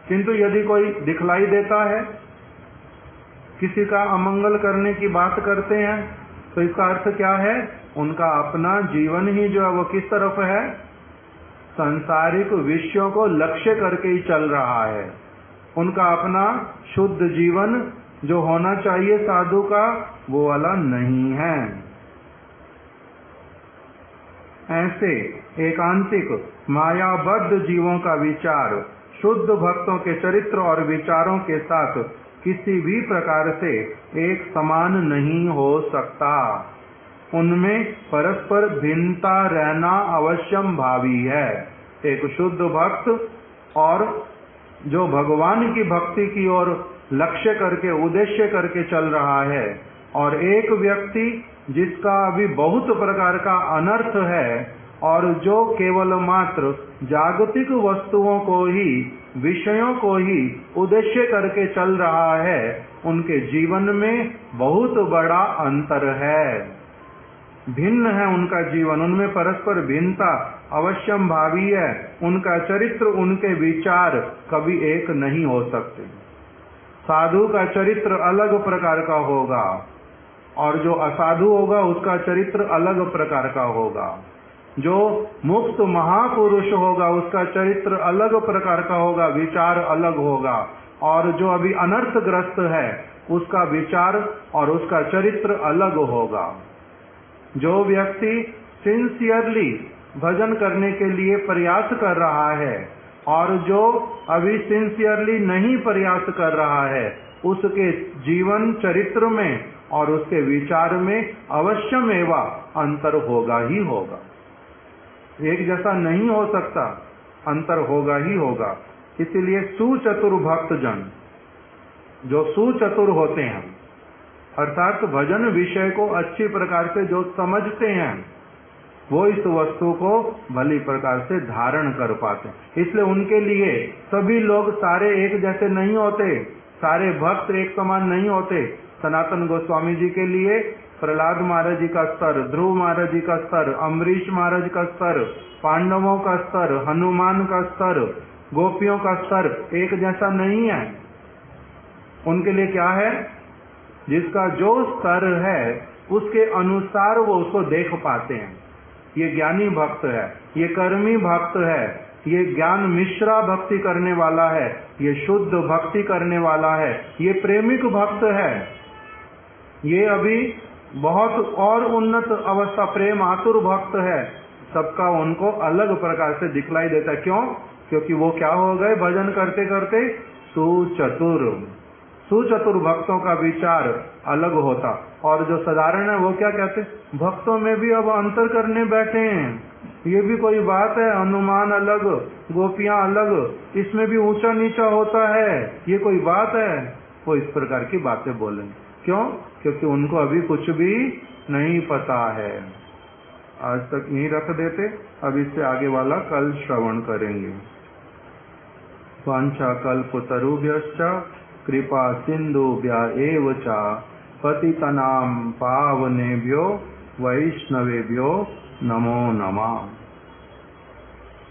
किंतु यदि कोई दिखलाई देता है, किसी का अमंगल करने की बात करते हैं, तो इसका अर्थ क्या है? उनका अपना जीवन ही जो है वो किस तरफ है? सांसारिक विषयों को लक्ष्य करके ही चल रहा है। उनका अपना शुद्ध जीवन जो होना चाहिए साधु का, वो वाला नहीं है। ऐसे एकांतिक मायाबद्ध जीवों का विचार शुद्ध भक्तों के चरित्र और विचारों के साथ किसी भी प्रकार से एक समान नहीं हो सकता। उनमें परस्पर भिन्नता रहना अवश्यम भावी है। एक शुद्ध भक्त और जो भगवान की भक्ति की ओर लक्ष्य करके उद्देश्य करके चल रहा है, और एक व्यक्ति जिसका अभी बहुत प्रकार का अनर्थ है और जो केवल मात्र जागतिक वस्तुओं को ही, विषयों को ही उद्देश्य करके चल रहा है, उनके जीवन में बहुत बड़ा अंतर है। भिन्न है उनका जीवन, उनमें परस्पर भिन्नता अवश्यम भावी है। उनका चरित्र, उनके विचार कभी एक नहीं हो सकते। साधु का चरित्र अलग प्रकार का होगा और जो असाधु होगा उसका चरित्र अलग प्रकार का होगा। जो मुक्त महापुरुष होगा उसका चरित्र अलग प्रकार का होगा, विचार अलग होगा। और जो अभी अनर्थग्रस्त है उसका विचार और उसका चरित्र अलग होगा। जो व्यक्ति सिंसियरली भजन करने के लिए प्रयास कर रहा है और जो अभी सिंसियरली नहीं प्रयास कर रहा है, उसके जीवन चरित्र में और उसके विचार में अवश्यमेव अंतर होगा ही होगा। एक जैसा नहीं हो सकता, अंतर होगा ही होगा। इसीलिए सुचतुर भक्त जन, जो सुचतुर होते हैं, अर्थात भजन विषय को अच्छी प्रकार से जो समझते हैं, वो इस वस्तु को भली प्रकार से धारण कर पाते हैं। इसलिए उनके लिए सभी लोग सारे एक जैसे नहीं होते, सारे भक्त एक समान नहीं होते। सनातन गोस्वामी जी के लिए प्रहलाद महाराज जी का स्तर, ध्रुव महाराज जी का स्तर, अम्बरीश महाराज का स्तर, पांडवों का स्तर, हनुमान का स्तर, गोपियों का स्तर एक जैसा नहीं है। उनके लिए क्या है? जिसका जो स्तर है उसके अनुसार वो उसको देख पाते हैं। ये ज्ञानी भक्त है, ये कर्मी भक्त है, ये ज्ञान मिश्रा भक्ति करने वाला है, ये शुद्ध भक्ति करने वाला है, ये प्रेमिक भक्त है, ये अभी बहुत और उन्नत अवस्था प्रेम आतुर भक्त है। सबका उनको अलग प्रकार से दिखलाई देता है। क्यों? क्योंकि वो क्या हो गए भजन करते करते सुचतुर। सुचतुर भक्तों का विचार अलग होता, और जो साधारण है वो क्या कहते, भक्तों में भी अब अंतर करने बैठे हैं, ये भी कोई बात है, हनुमान अलग गोपियां अलग, इसमें भी ऊंचा नीचा होता है, ये कोई बात है। वो इस प्रकार की बातें बोलें, क्यों? क्योंकि उनको अभी कुछ भी नहीं पता है। आज तक यहीं रख देते, अब इससे आगे वाला कल श्रवण करेंगे। वांछा कल्पतरुभ्यश्च कृपा सिंधुभ्य एव च पतितनां पावनेभ्यो वैष्णवेभ्यो नमो नमः।